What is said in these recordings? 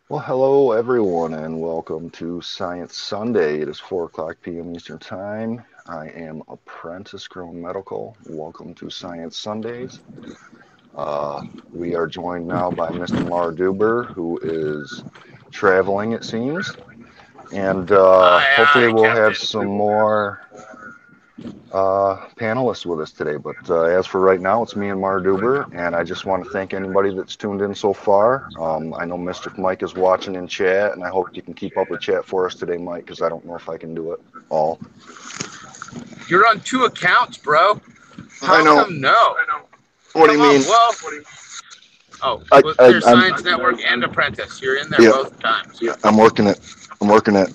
Well, hello everyone, and welcome to Science Sunday. It is 4 o'clock p.m. Eastern Time. I am Apprentice Grown Medical. Welcome to Science Sundays. Uh, we are joined now by Mr. Marduber, who is traveling, it seems, and Aye, hopefully aye, we'll have Captain. some more panelists with us today. But as for right now, it's me and Marduber, and I just want to thank anybody that's tuned in so far. I know Mr. Mike is watching in chat, and I hope you can keep up with chat for us today, Mike, because I don't know if I can do it all. You're on two accounts, bro. I How know. come no? What do you Come on. mean? Well, oh, I, well, I there's I'm Science Network and Apprentice. You're in there yeah. both times. I'm working it. I'm working it.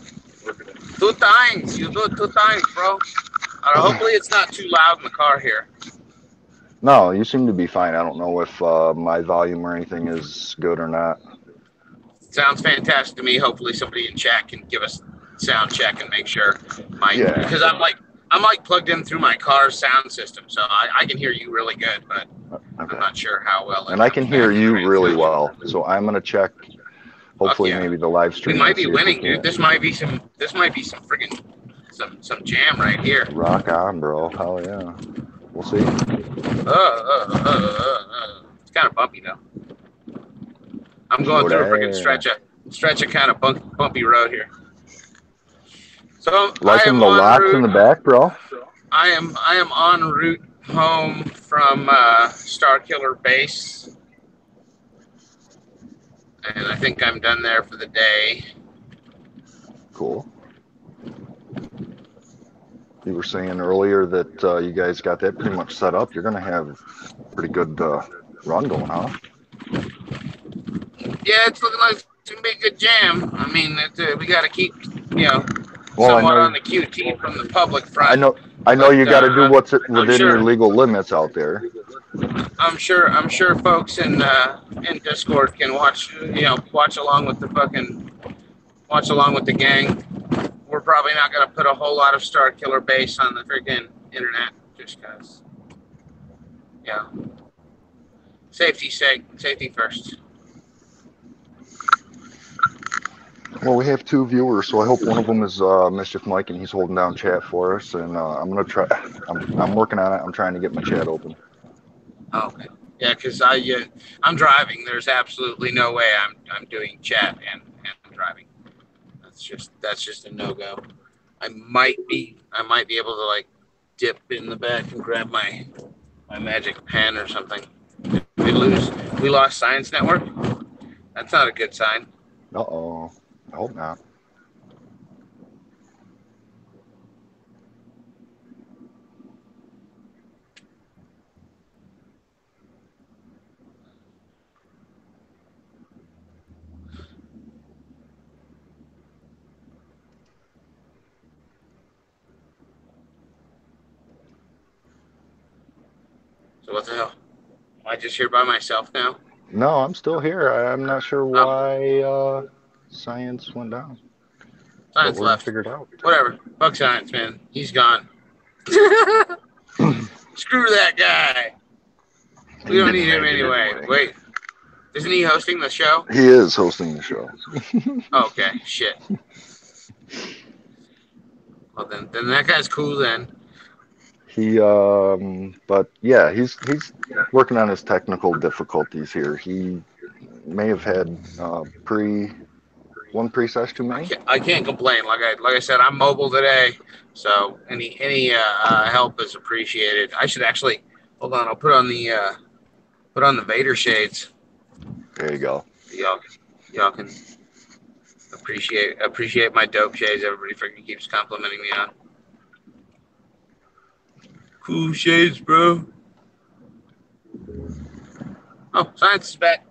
Two times. You do it two times, bro. Hopefully it's not too loud in the car here. No, you seem to be fine. I don't know if my volume or anything is good or not. Sounds fantastic to me. Hopefully somebody in chat can give us sound check and make sure Yeah. because I'm like plugged in through my car's sound system, so I can hear you really good, but I'm Okay. not sure how well And it I can comes hear back in the you really transmission. well, so I'm gonna check. Fuck Hopefully, yeah. maybe the live We stream might and be see if we winning, dude. can't. This might be some friggin' some jam right here. Rock on, bro. Hell yeah. We'll see. It's kind of bumpy though. I'm going through a friggin' Jordan. stretch of kind of bumpy road here. So I Liking am the en locks in route. the back, bro? I am en route home from Star Killer Base, and I think I'm done there for the day. Cool. You were saying earlier that you guys got that pretty much set up. You're gonna have pretty good run going, huh? Yeah, it's looking like it's gonna be a good jam. I mean, we got to keep, you know, Well, somewhat on the QT from the public I front. know, I know But you got to do what's I'm within your sure, legal limits out there. I'm sure folks in Discord can watch along with watch along with the gang. We're probably not gonna put a whole lot of Star Killer Base on the freaking internet just cause, yeah, safety's sake, safety first. Well, we have two viewers, so I hope one of them is Mischief Mike, and he's holding down chat for us. And I'm gonna try. I'm working on it. I'm trying to get my chat open. Okay. Yeah, because I'm driving. There's absolutely no way I'm doing chat and driving. That's just a no go. I might be able to like dip in the back and grab my magic pen or something. We lost Science Network. That's not a good sign. Uh-oh. I hope not. So what the hell? Am I just here by myself now? No, I'm still here. I'm not sure Oh, why science went down, but Science we're gonna left. figure it out. Whatever. Fuck Science, man. He's gone. Screw that guy. We He don't didn't need him make it anyway. anyway. Wait, isn't he hosting the show? He is hosting the show. Oh, okay, shit. Well, then that guy's cool then. But yeah, he's working on his technical difficulties here. He may have had one pre-sesh too many. I can't complain. Like I said, I'm mobile today, so any help is appreciated. I should actually hold on. I'll put on the Vader shades. There you go. Y'all can appreciate my dope shades. Everybody freaking keeps complimenting me on. Cool shades, bro. Oh, Science is back.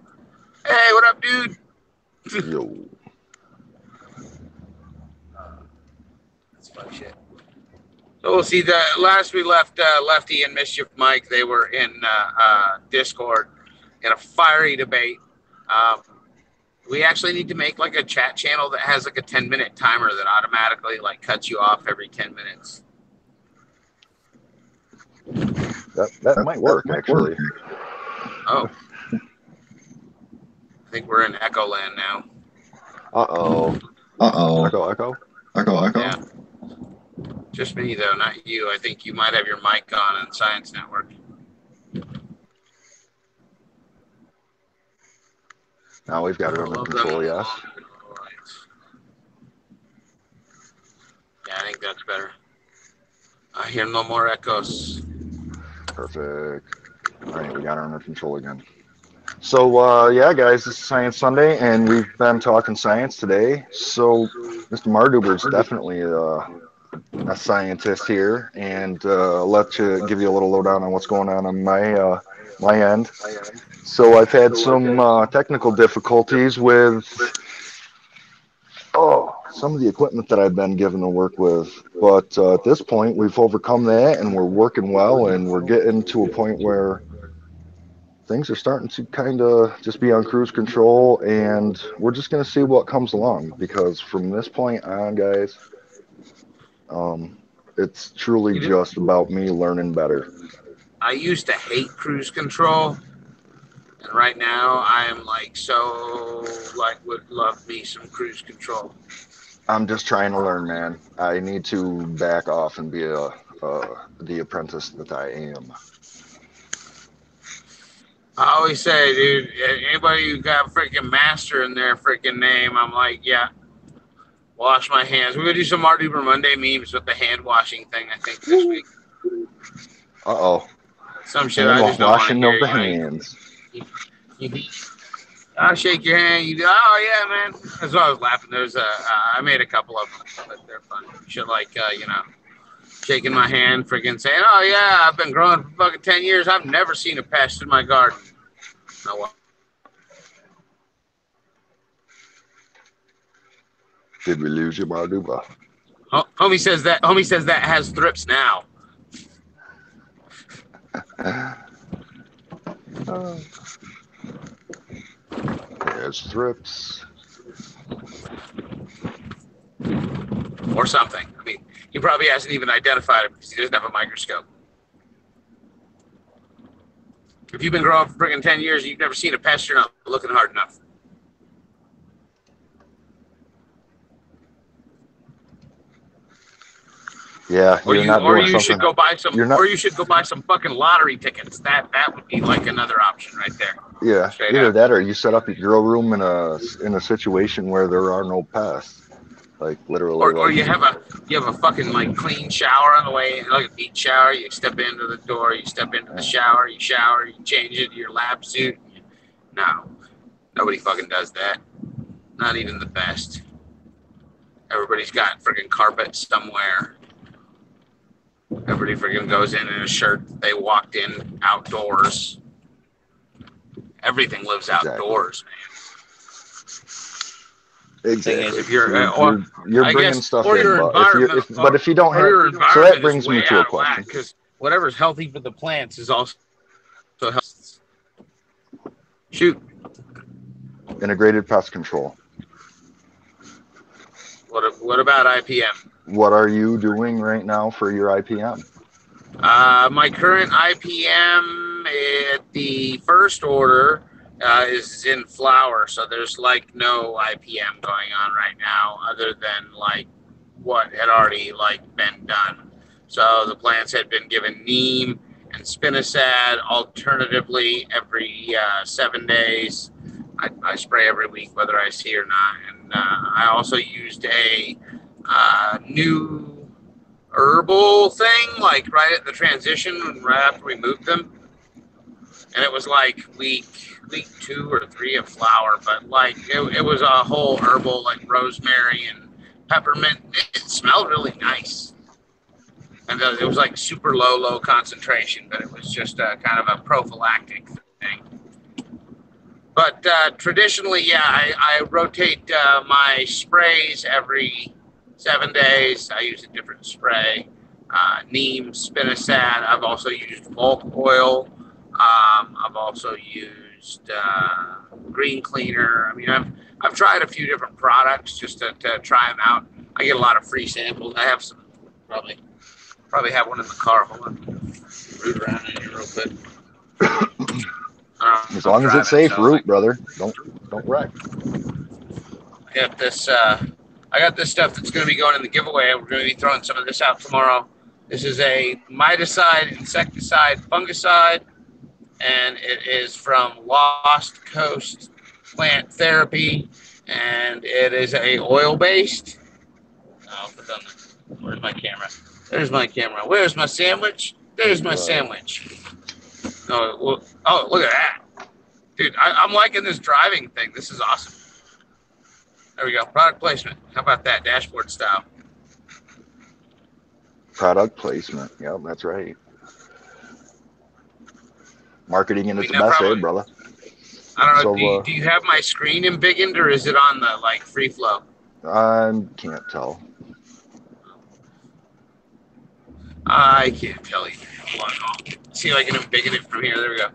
Hey, what up, dude? Yo. That's fun shit. So we'll see. The last we left, Lefty and Mischief Mike, they were in Discord in a fiery debate. Um, we actually need to make like a chat channel that has like a 10-minute timer that automatically like cuts you off every 10 minutes. That might work actually. Oh, I think we're in Echo Land now. Uh-oh. Uh-oh. Echo, echo. Echo. Yeah. Just me, though, not you. I think you might have your mic on Science Network. Now we've got it under control, yes. Yeah, I think that's better. I hear no more echoes. Perfect. All right, we got it under control again. So, yeah, guys, this is Science Sunday, and we've been talking science today. So, Mr. Marduber is definitely a scientist here, and I'll give you a little lowdown on what's going on my end. So, I've had some technical difficulties with some of the equipment that I've been given to work with. But at this point, we've overcome that, and we're working well, and we're getting to a point where things are starting to kind of just be on cruise control, and we're just going to see what comes along, because from this point on, guys, it's truly just about me learning better. I used to hate cruise control, and right now I am would love me some cruise control. I'm just trying to learn, man. I need to back off and be the apprentice that I am. I always say, dude, anybody who got freaking master in their freaking name, I'm like, yeah, wash my hands. We're going to do some Marduber Monday memes with the hand washing thing, I think, this week. Uh-oh. Some shit I just don't want to hear. Washing of the hands. I'll shake your hand. You go, oh, yeah, man. That's why I was laughing. There's I made a couple of them, but they're fun. Shit like, shaking my hand, freaking saying, oh, yeah, I've been growing for fucking 10 years. I've never seen a pest in my garden. No what? Did we lose you, Marduba? Homie says that has thrips now. There's thrips. Or something. I mean, he probably hasn't even identified it because he doesn't have a microscope. If you've been growing for friggin' 10 years and you've never seen a pest, you're not looking hard enough. Yeah, or you should go buy some fucking lottery tickets. That would be like another option right there. Yeah, either that or you set up your grow room in a situation where there are no pests, like literally. Or you have a fucking like clean shower on the way, like a beach shower. You step into the door, you step into the shower, you change into your lab suit. No, nobody fucking does that. Not even the best. Everybody's got freaking carpet somewhere. Everybody freaking goes in a shirt that they walked in outdoors. Everything lives outdoors, man. Exactly. If you're bringing stuff in, but if you don't have, so that brings me to a question. Because whatever's healthy for the plants is also healthy. Shoot. Integrated pest control. What about IPM? What are you doing right now for your IPM? My current IPM at the first order is in flower, so there's like no IPM going on right now other than like what had already like been done. So the plants had been given neem and spinosad alternatively every 7 days. I spray every week whether I see or not, and I also used a new herbal thing, like right at the transition, right after we moved them. And it was like week 2 or 3 of flower, but like it was a whole herbal, like rosemary and peppermint. It smelled really nice. And it was like super low concentration, but it was just a kind of a prophylactic thing. But traditionally, yeah, I rotate my sprays every 7 days. I use a different spray. Neem, spinosad. I've also used bulk oil. I've also used green cleaner. I mean, I've tried a few different products just to try them out. I get a lot of free samples. I have some, probably have one in the car. Hold on. Root around in here real quick. As long as it's safe, root, brother. Don't wreck. got this. I got this stuff that's going to be going in the giveaway. We're going to be throwing some of this out tomorrow. This is a miticide, insecticide, fungicide, and it is from Lost Coast Plant Therapy, and it is a oil-based. Oh, where's my camera? There's my camera. Where's my sandwich? There's my sandwich. Oh, look at that. Dude, I'm liking this driving thing. This is awesome. There we go. Product placement. How about that? Dashboard style. Product placement. Yep, that's right. Marketing in its best, probably, brother. I don't know. So, do you have my screen embiggened, or is it on the free flow? I can't tell. I can't tell you. Hold on. I'll see if I can embiggen it from here. There we go.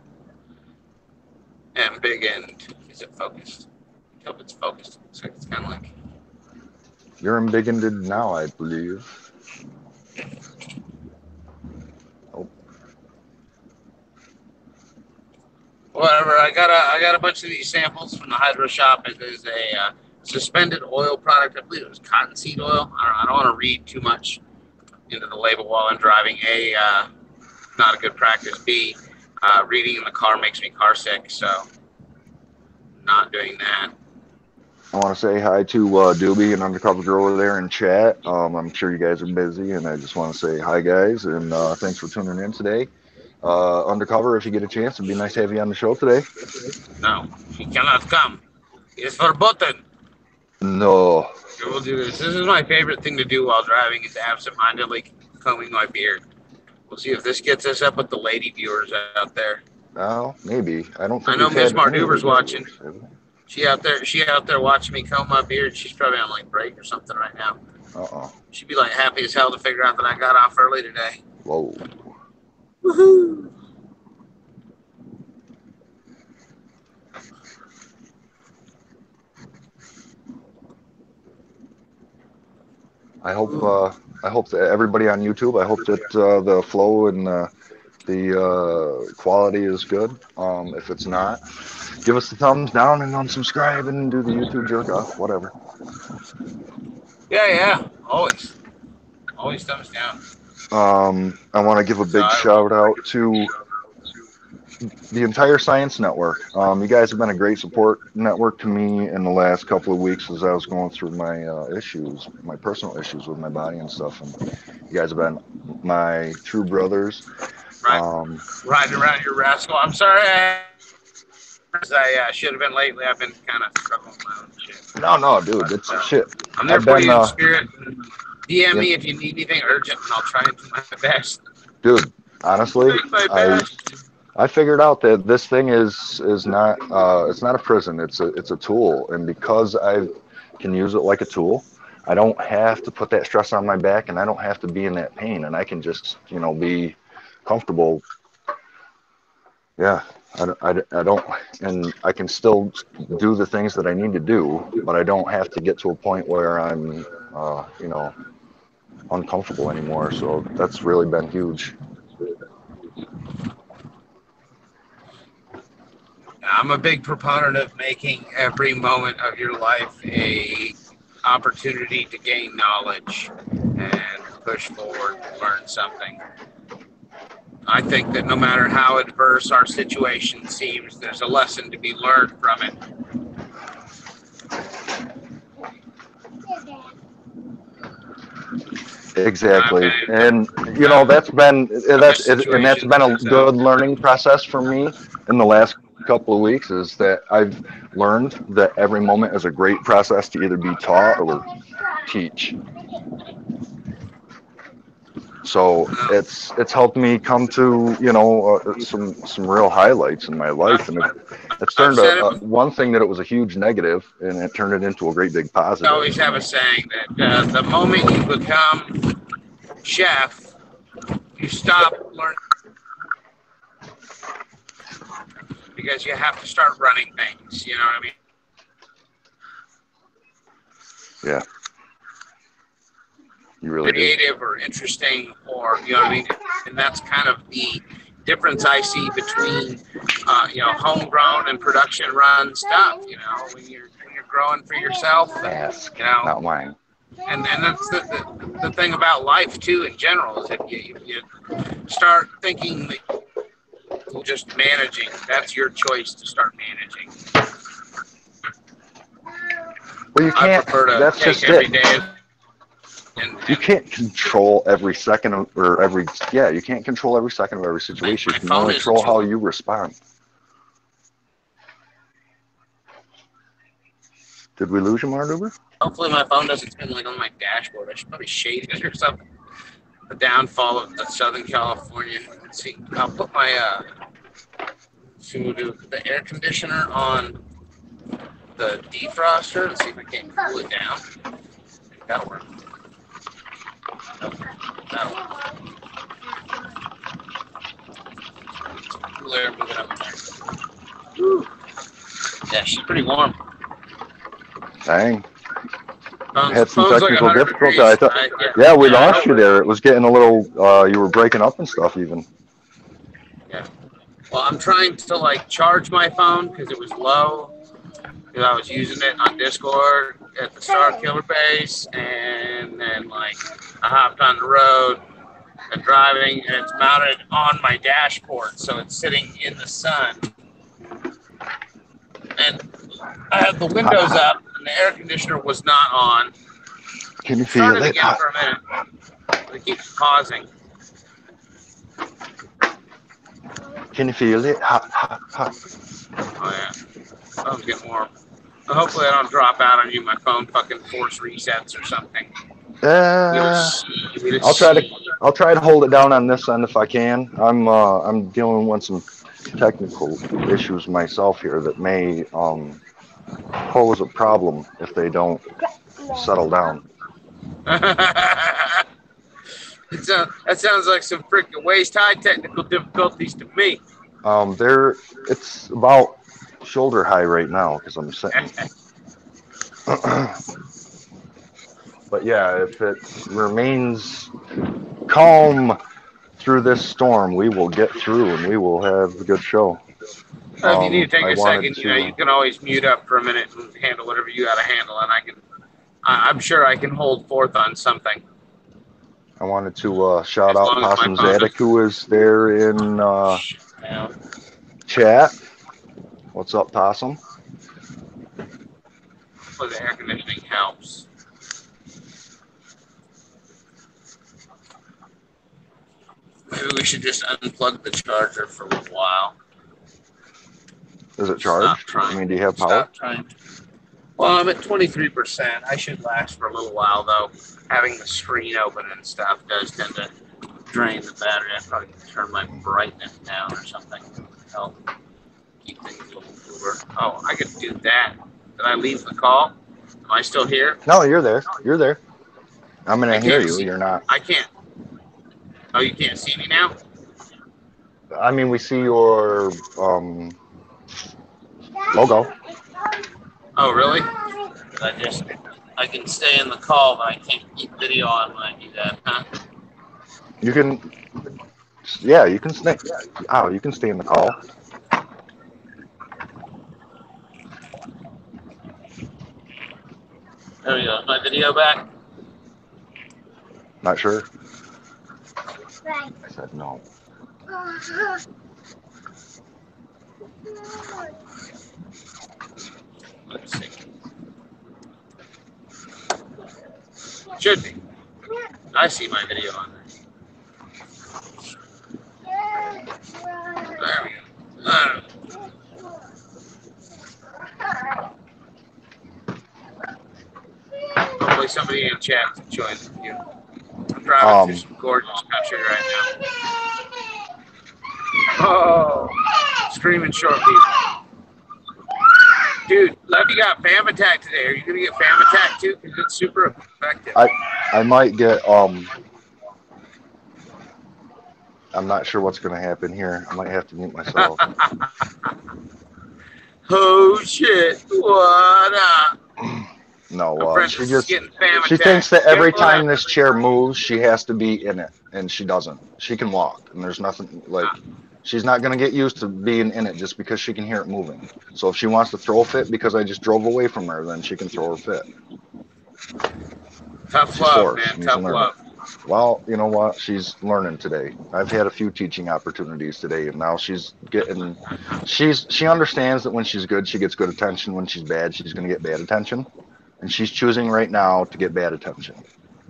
Embiggened. Is it focused? I hope it's focused. Looks like it's kind of like. You're embiggened now, I believe. Oh. Whatever. I got a bunch of these samples from the Hydro Shop. It is a suspended oil product. I believe it was cottonseed oil. I don't want to read too much into the label while I'm driving. A, not a good practice. B, reading in the car makes me car sick, so not doing that. I want to say hi to Doobie and Undercover Girl over there in chat. I'm sure you guys are busy, and I just want to say hi, guys, and thanks for tuning in today. Undercover, if you get a chance, it'd be nice to have you on the show today. No, he cannot come. It's verboten. No. We'll do this. This is my favorite thing to do while driving, is absentmindedly combing my beard. We'll see if this gets us up with the lady viewers out there. Oh, maybe. I don't think I know Miss Marduber's watching. She out there watching me comb my beard. She's probably on break or something right now. She'd be happy as hell to figure out that I got off early today. Whoa. Woohoo. I hope that everybody on YouTube, I hope that the flow and the quality is good. If it's not, give us the thumbs down and unsubscribe and do the YouTube jerk off, whatever. Yeah, always thumbs down. I want to give a big shout out to the entire SciEnts Network. You guys have been a great support network to me in the last couple of weeks as I was going through my my personal issues with my body and stuff. And you guys have been my true brothers. Riding around your rascal. I'm sorry. I should have been lately. I've been kind of struggling with my own shit. No, dude, it's shit. I'm there for you in spirit. DM me if you need anything urgent, and I'll try and do my best. Dude, honestly, I figured out that this thing is not it's not a prison. It's a tool, and because I can use it like a tool, I don't have to put that stress on my back, and I don't have to be in that pain, and I can just be comfortable. Yeah, I don't, and I can still do the things that I need to do, but I don't have to get to a point where I'm uncomfortable anymore. So that's really been huge. I'm a big proponent of making every moment of your life a opportunity to gain knowledge and push forward and learn something. I think that no matter how adverse our situation seems, there's a lesson to be learned from it. Exactly, and that's been a good learning process for me in the last couple of weeks, is that I've learned that every moment is a great process to either be taught or teach. So it's helped me come to some real highlights in my life, and it's turned one thing that it was a huge negative, and it turned it into a great big positive. I always have a saying that the moment you become chef, you stop learning, because you have to start running things. You know what I mean? Yeah. You really creative or interesting, or you know what I mean, and that's kind of the difference I see between homegrown and production run stuff. When you're growing for yourself. Ask, you know, not mine. and that's the thing about life too in general is if you start thinking that you're just managing, that's your choice to start managing. Well, you can't. I prefer to That's take just every it. day. You can't control every second of, or every you can't control every second of every situation. My You can phone only isn't control how too- you respond. Did we lose you, Marduber? Hopefully my phone doesn't spin like on my dashboard. I should probably shade it or something. The downfall of the Southern California. Let's see. I'll put my we'll do the air conditioner on the defroster and see if I can't cool it down. That'll work. That'll work. Cool air moving up there. Woo. Yeah, she's pretty warm. Dang. Phone's, Had some phone's technical like difficulty. I thought, yeah, we lost you there. It was getting a little, you were breaking up and stuff even. Yeah. Well, I'm trying to like charge my phone because it was low. Because I was using it on Discord at the Star Killer base, and then like I hopped on the road and driving, and it's mounted on my dashboard, so it's sitting in the sun. And I had the windows up, and the air conditioner was not on. Can you feel Started it? again for a minute. It keeps pausing. Can you feel it? Hot, hot, hot. Oh yeah, phone's getting warm. Hopefully I don't drop out on you. My phone fucking force resets or something. I'll try to hold it down on this end if I can. I'm dealing with some technical issues myself here that may pose a problem if they don't settle down. That sounds like some freaking waist high technical difficulties to me. It's about shoulder high right now because I'm sitting. But yeah, if it remains calm through this storm, we will get through and we will have a good show. If you need to take a second, you can always mute up for a minute and handle whatever you got to handle, and I'm sure I can hold forth on something. I wanted to shout out Possum Zadig, who is there in chat. What's up, Possum? Well, the air conditioning helps. Maybe we should just unplug the charger for a little while. Is it charged? I mean, do you have power? Well, I'm at 23%. I should last for a little while, though. Having the screen open and stuff does tend to drain the battery. I probably can turn my brightness down or something to help keep things a little cooler. Oh, I could do that. Did I leave the call? Am I still here? No, you're there. You're there. I'm going to hear you. You're not. I can't. Oh, you can't see me now? I mean, we see your logo. Oh, really? I can stay in the call, but I can't keep video on when I do that, huh? You can, yeah, you can stay. Oh, you can stay in the call. There we go. Is my video back? Not sure. I said no. Let's see. Should be. I see my video on there. There we go. Hopefully somebody in chat joins you. I'm driving through some gorgeous country right now. Oh, screaming short people. Dude, Lefty got fam attack today. Are you gonna get fam attack too? Because it's super effective. I might get I'm not sure what's gonna happen here. I might have to mute myself. Oh shit! What up? No, she thinks that every time this chair moves, she has to be in it, and she doesn't. She can walk, and there's nothing like. She's not going to get used to being in it just because she can hear it moving. So if she wants to throw a fit because I just drove away from her, then she can throw her fit. Tough She's love, four. She man. needs to Tough learn it. love. Well, you know what? She's learning today. I've had a few teaching opportunities today, and now she understands that when she's good, she gets good attention. When she's bad, she's going to get bad attention. And she's choosing right now to get bad attention.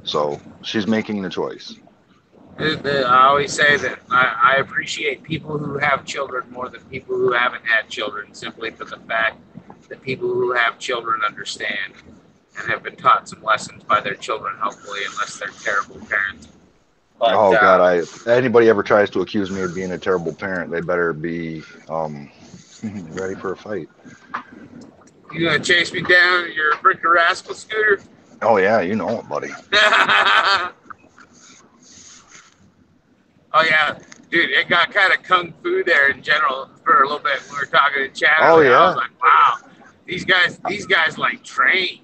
So she's making the choice. I always say that I appreciate people who have children more than people who haven't had children, simply for the fact that people who have children understand and have been taught some lessons by their children, hopefully, unless they're terrible parents. But, oh God, if anybody ever tries to accuse me of being a terrible parent, they better be ready for a fight. You gonna chase me down in your freaking rascal scooter? Oh yeah, you know it, buddy. Oh yeah, dude, it got kind of kung fu there in general for a little bit. We were talking in chat. Oh yeah. I was like, wow, these guys like train.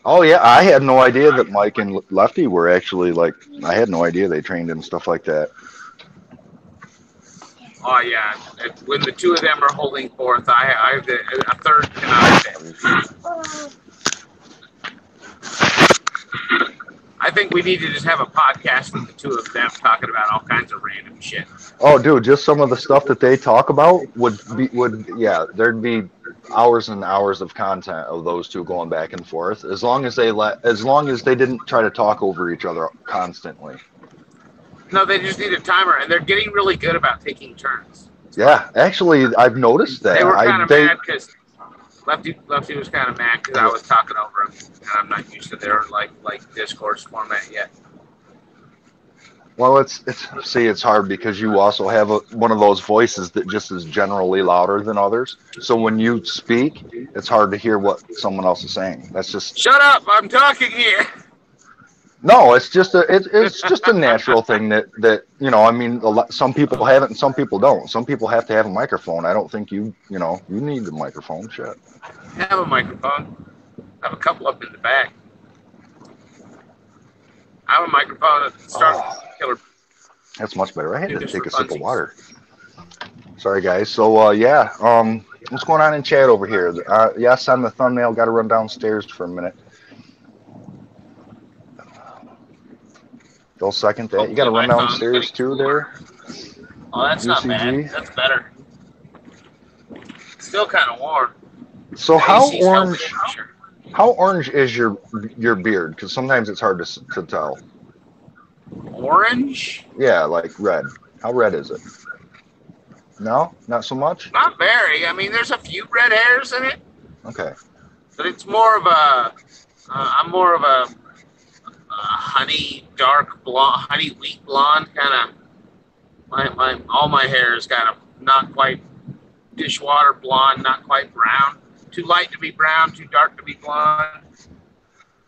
Oh yeah, I had no idea that Mike and Lefty were actually like. I had no idea they trained and stuff like that. Oh yeah, when the two of them are holding forth, I have a third cannot fit. I think we need to just have a podcast with the two of them talking about all kinds of random shit. Oh, dude, just some of the stuff that they talk about would there'd be hours and hours of content of those two going back and forth. As long as they didn't try to talk over each other constantly. No, they just need a timer, and they're getting really good about taking turns. Yeah, actually, I've noticed that. They were kind of mad because Lefty was kind of mad because I was talking over him, and I'm not used to their like discourse format yet. Well, it's hard because you also have one of those voices that just is generally louder than others. So when you speak, it's hard to hear what someone else is saying. That's just shut up! I'm talking here. No, it's just a natural thing that you know. I mean, some people have it and some people don't. Some people have to have a microphone. I don't think you need a microphone. Shit. I have a microphone. I have a couple up in the back. I have a microphone at the start of the killer. That's much better. I had to take a sip of water. Sorry, guys. So what's going on in chat over here? Yes, on the thumbnail. Got to run downstairs for a minute. They'll second that. You got to run downstairs too there. Oh, that's not bad. That's better. Still kind of warm. So how orange is your beard? Because sometimes it's hard to tell. Orange? Yeah, like red. How red is it? No, not so much. Not very. I mean, there's a few red hairs in it. Okay. But it's more of a. I'm more of a honey dark blonde, honey wheat blonde kind of. All my hair is kind of not quite dishwater blonde, not quite brown. Too light to be brown, too dark to be blonde.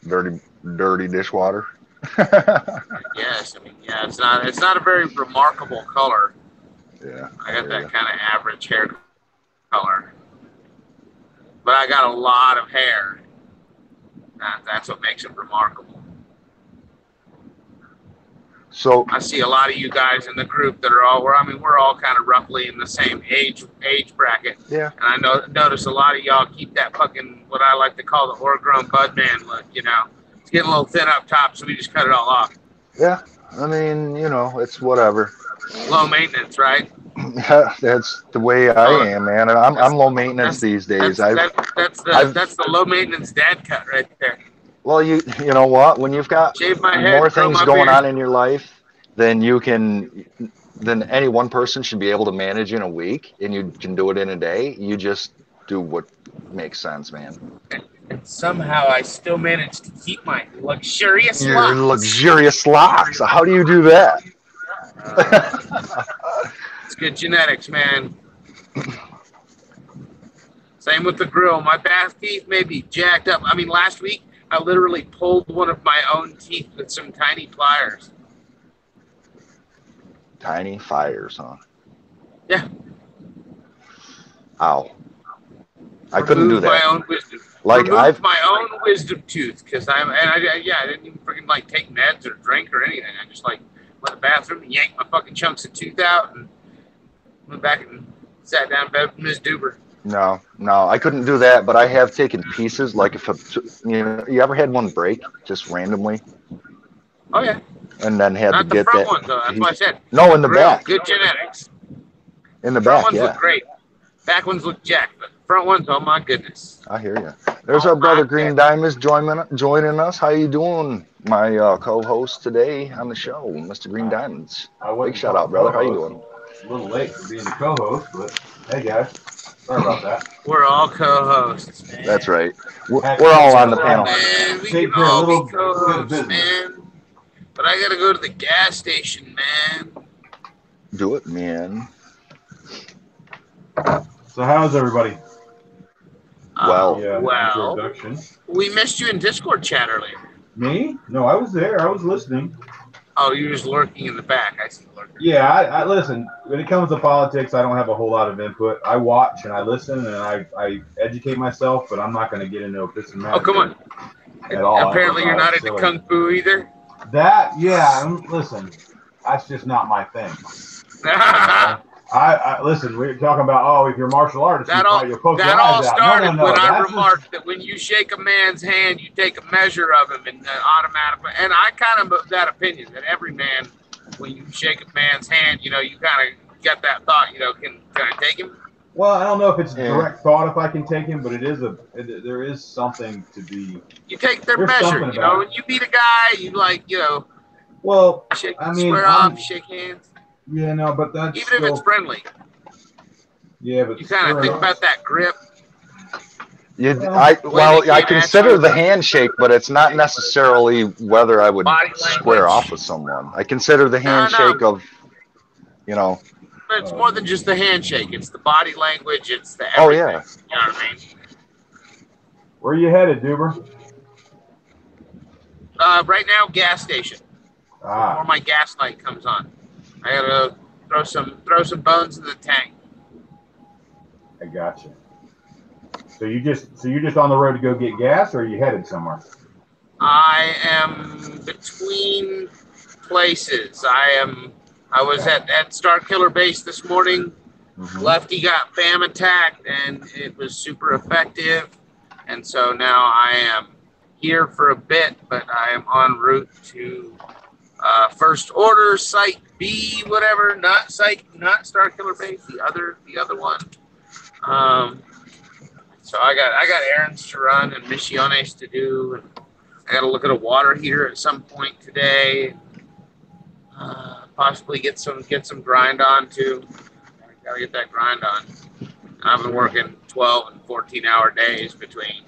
Dirty dishwater. Yes, I mean, yeah, it's not a very remarkable color. Yeah. I got that kind of average hair color, but I got a lot of hair. That's what makes it remarkable. So I see a lot of you guys in the group that are we're all kind of roughly in the same age bracket. Yeah. And I notice a lot of y'all keep that fucking, what I like to call the overgrown bud man look, you know. It's getting a little thin up top, so we just cut it all off. Yeah. I mean, it's whatever. Low maintenance, right? That's the way I am, man. And I'm low maintenance these days. That's the low maintenance dad cut right there. Well, you know what? When you've got more things going on in your life than any one person should be able to manage in a week, and you can do it in a day, you just do what makes sense, man. And somehow I still managed to keep my luxurious locks. Your luxurious locks. How do you do that? It's good genetics, man. Same with the grill. My back teeth may be jacked up. I mean, last week, I literally pulled one of my own teeth with some tiny pliers. Tiny fires, huh? Yeah. Ow. I couldn't do that. My own wisdom. Like my own wisdom tooth because I didn't even freaking take meds or drink or anything. I just went to the bathroom and yanked my fucking chunks of tooth out and Went back and sat down in bed with Ms. Duber. No, I couldn't do that, but I have taken pieces. Like if you ever had one break just randomly, Oh yeah. and then had to Not the get front that ones though. That's what I said. No, in the Real back. good genetics. In the Front back, ones yeah. look great. Back ones look jacked, but front ones, oh my goodness. I hear you. There's our brother Green Diamonds joining us. How you doing, my co-host today on the show, Mr. Green Diamonds? Big shout out, brother. How you doing? A little late for being the co-host, but hey guys, sorry about that. We're all co-hosts, man. That's right. We're all on the panel. Man, we can all be co-hosts, man. But I gotta go to the gas station, man. Do it, man. So how's everybody? Well, we missed you in Discord chat earlier. Me? No, I was there. I was listening. Oh, you were just lurking in the back. I see lurking. Yeah, I listen. When it comes to politics, I don't have a whole lot of input. I watch and I listen and I educate myself, but I'm not going to get into this and that. Oh, come on. At all. Apparently, you're not into Kung Fu either. Listen, that's just not my thing. I listen. We're talking about if you're a martial artist, that all started when I remarked that when you shake a man's hand, you take a measure of him and automatically. And I kind of of that opinion that every man, when you shake a man's hand, you kind of get that thought. Can I take him? Well, I don't know if it's a direct thought if I can take him, but there is something to be. You take their measure. When you meet a guy, you Well, square off, shake hands. Yeah, no, but that's even if it's friendly. Yeah, but you kind of think about that grip. I consider the handshake, but it's not necessarily whether I would square off with someone. I consider the handshake of. But it's more than just the handshake. It's the body language. It's the everything. Oh yeah. You know what I mean? Where are you headed, Duber? Right now, gas station. Before my gas light comes on. I gotta throw some bones in the tank. I got you. So you're just on the road to go get gas, or are you headed somewhere? I am between places. I was at Star Killer Base this morning. Mm-hmm. Lefty got BAM attacked, and it was super effective. And so now I am here for a bit, but I am en route to First Order Site B, whatever, not Star Killer Base, the other one. So I got errands to run and missiones to do, and I got to look at a water heater at some point today. Possibly get some grind on too. Gotta get that grind on. I've been working 12 and 14-hour days between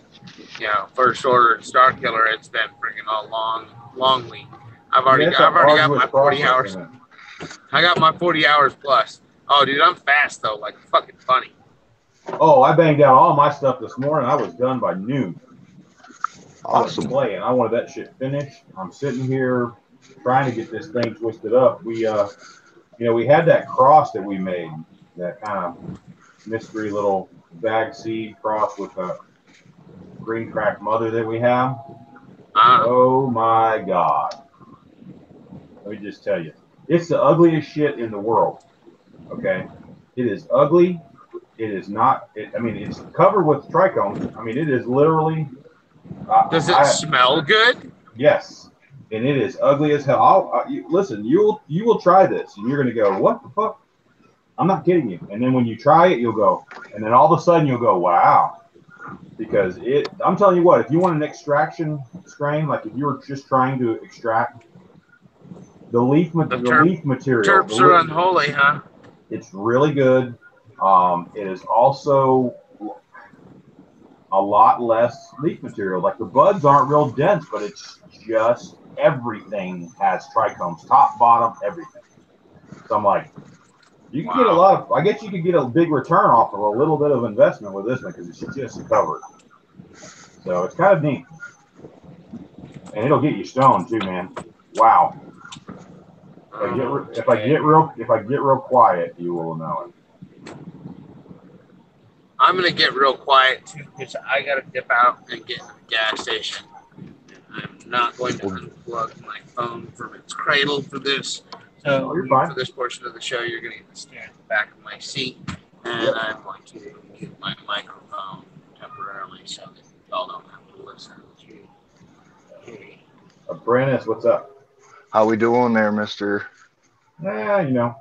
First Order and Star Killer. It's been freaking a long week. I've already got my 40 hours. I got my 40 hours plus. Oh, dude, I'm fast though, like fucking funny. Oh, I banged out all my stuff this morning. I was done by noon. Awesome. I was playing. I wanted that shit finished. I'm sitting here trying to get this thing twisted up. We had that cross that we made, that kind of mystery little bag seed cross with a green crack mother that we have. Oh my God. Let me just tell you, it's the ugliest shit in the world. Okay, it is ugly. It is not. It's covered with trichomes. It is literally. Does it smell good? Yes, and it is ugly as hell. Listen, you will try this, and you're gonna go, what the fuck? I'm not kidding you. And then when you try it, you'll go, and then all of a sudden you'll go, wow, because I'm telling you what, if you want an extraction strain, like if you were just trying to extract the leaf material, terps are unholy, huh? It's really good. It is also a lot less leaf material. Like the buds aren't real dense, but it's just everything has trichomes, top, bottom, everything. So I'm like, you can get a lot of. I guess you could get a big return off of a little bit of investment with this one because it's just covered. So it's kind of neat, and it'll get you stoned too, man. Wow. If I get real quiet, you will know it. I'm gonna get real quiet too because I gotta dip out and get to the gas station. I'm not going to unplug my phone from its cradle for this. So You're fine. for this portion of the show, you're going to get to stand at the back of my seat, and Yep. I'm going to mute my microphone temporarily so that y'all don't have to listen to me. Apprentice, what's up? How we doing there, Mister? Yeah, you know,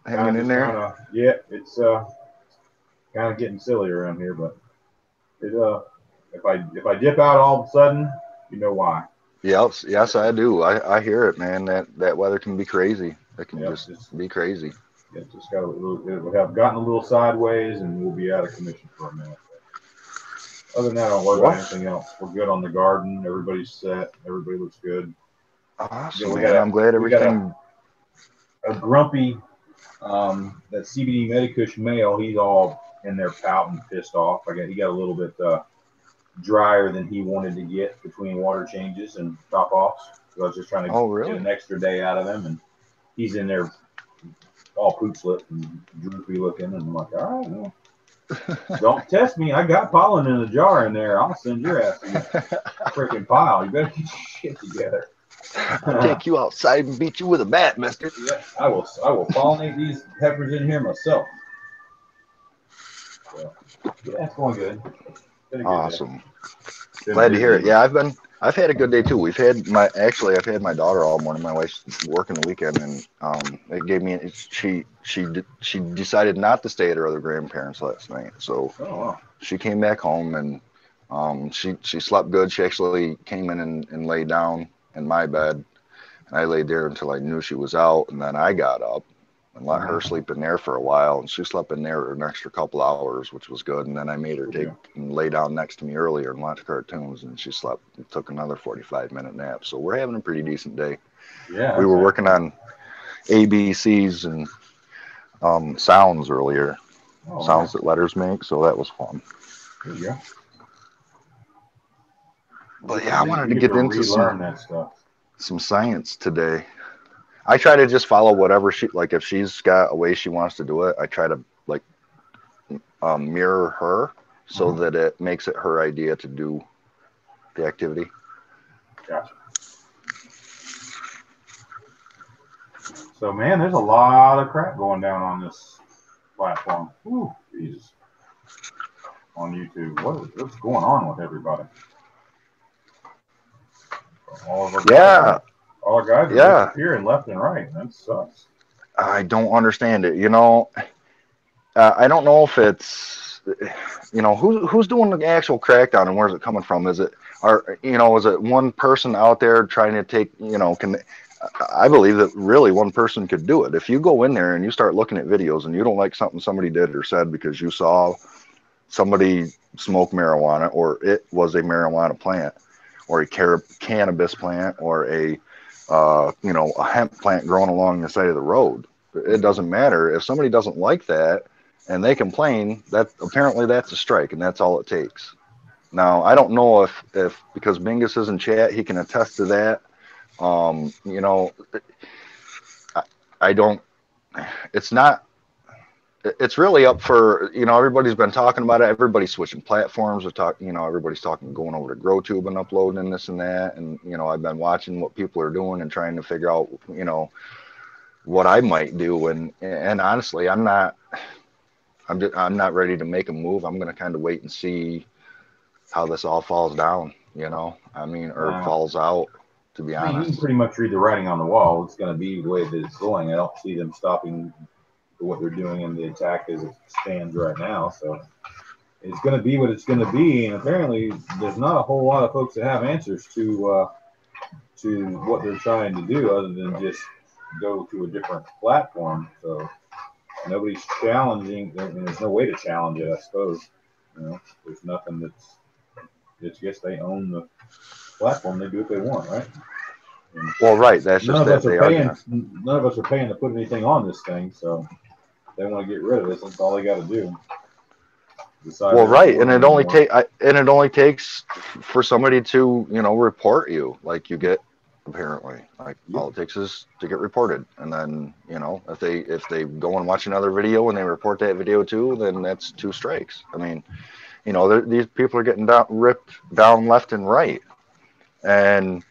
Hanging in there? Yeah, it's kind of getting silly around here, but it if I dip out all of a sudden, you know why. Yes, I do. I hear it, man. That weather can be crazy. It can just be crazy. It just got a little. It would have gotten a little sideways, and we'll be out of commission for a minute. Other than that, I don't worry about anything else. We're good on the garden. Everybody's set. Everybody looks good. Awesome, man. I'm glad everything. A grumpy, that CBD Medicush male. He's all in there pouting, pissed off. He got a little bit drier than he wanted to get between water changes and top offs. So I was just trying to get an extra day out of him, and he's in there all poop slipped and droopy looking. And I'm like, all right, well, don't test me. I got pollen in a jar in there. I'll send your ass to a freaking pile. You better get your shit together. I'll take you outside and beat you with a bat, mister. Yeah, I will pollinate these peppers in here myself. So, yeah, it's going good. Awesome. Glad to hear it. Yeah, I've had a good day too. I've had my daughter all morning. My wife's working the weekend, and it gave me. She decided not to stay at her other grandparents last night, so she came back home and she slept good. She actually came in and laid down in my bed, and I laid there until I knew she was out, and then I got up and let her sleep in there for a while, and she slept in there an extra couple hours, which was good. And then I made her take and lay down next to me earlier and watch cartoons, and she slept and took another 45-minute nap. So we're having a pretty decent day. Yeah, we were working on ABCs and sounds earlier, sounds that letters make, so that was fun. There you go. But yeah, I wanted to get into some science today. I try to just follow whatever if she's got a way she wants to do it, I try to mirror her so that it makes it her idea to do the activity. Gotcha. So, man, there's a lot of crap going down on this platform. Ooh, Jesus. On YouTube. What's going on with everybody? All of our guys are disappearing left and right. That sucks. I don't understand it. I don't know if it's, who's doing the actual crackdown and where's it coming from? Is it one person out there trying to take, I believe that really one person could do it. If you go in there and you start looking at videos and you don't like something somebody did or said because you saw somebody smoke marijuana or it was a marijuana plant or a cannabis plant or a hemp plant growing along the side of the road, it doesn't matter. If somebody doesn't like that and they complain, that apparently that's a strike and that's all it takes. Now, I don't know if because Bingus is in chat, he can attest to that. I don't, it's really up for, everybody's been talking about it. Everybody's switching platforms. Everybody's talking, going over to GrowTube and uploading and this and that. And, I've been watching what people are doing and trying to figure out, what I might do. And honestly, I'm not ready to make a move. I'm going to kind of wait and see how this all falls down, falls out, to be honest. You can pretty much read the writing on the wall. It's going to be the way that it's going. I don't see them stopping what they're doing in the attack as it stands right now. So it's going to be what it's going to be. And apparently there's not a whole lot of folks that have answers to what they're trying to do other than just go to a different platform. So nobody's challenging, and there's no way to challenge it, I suppose. There's nothing it's just they own the platform. They do what they want, right? Well, right. That's just that they are. None of us are paying to put anything on this thing, so if they want to get rid of this. That's all they got to do. Well, right, and it only takes for somebody to report you, like you get. Apparently, all it takes is to get reported, and then if they go and watch another video and they report that video too, then that's 2 strikes. These people are getting ripped down left and right, and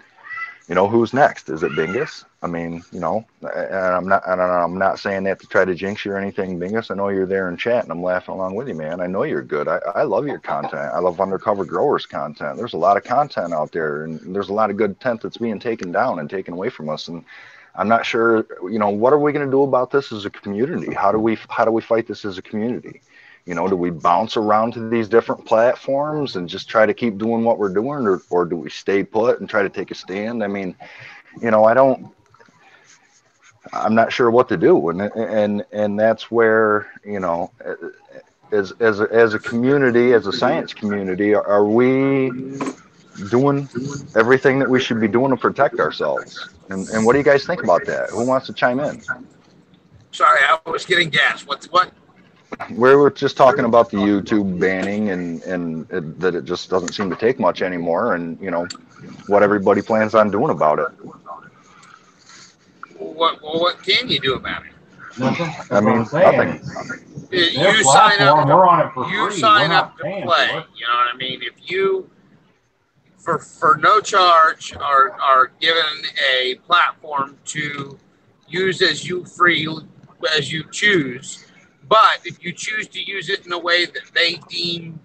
who's next? Is it Bingus? I mean, you know, and I'm not saying that to try to jinx you or anything, Bingus. I know you're there in chat, and I'm laughing along with you, man. I know you're good. I love your content. I love Undercover Growers content. There's a lot of content out there, and there's a lot of good content that's being taken down and taken away from us. And I'm not sure, you know, what are we going to do about this as a community? How do we fight this as a community? You know, do we bounce around to these different platforms and just try to keep doing what we're doing, or do we stay put and try to take a stand? I mean, you know, I'm not sure what to do, and that's where, you know, as a community, as a science community, are we doing everything that we should be doing to protect ourselves? And what do you guys think about that? Who wants to chime in? Sorry, I was getting gas. What? We were just talking about the YouTube banning and that it just doesn't seem to take much anymore, and you know what everybody plans on doing about it. What can you do about it? Nothing. I mean, nothing. You sign up. We're on it for free. You sign up to play. You know what I mean? If you, for no charge, are given a platform to use as you choose, but if you choose to use it in a way that they deem,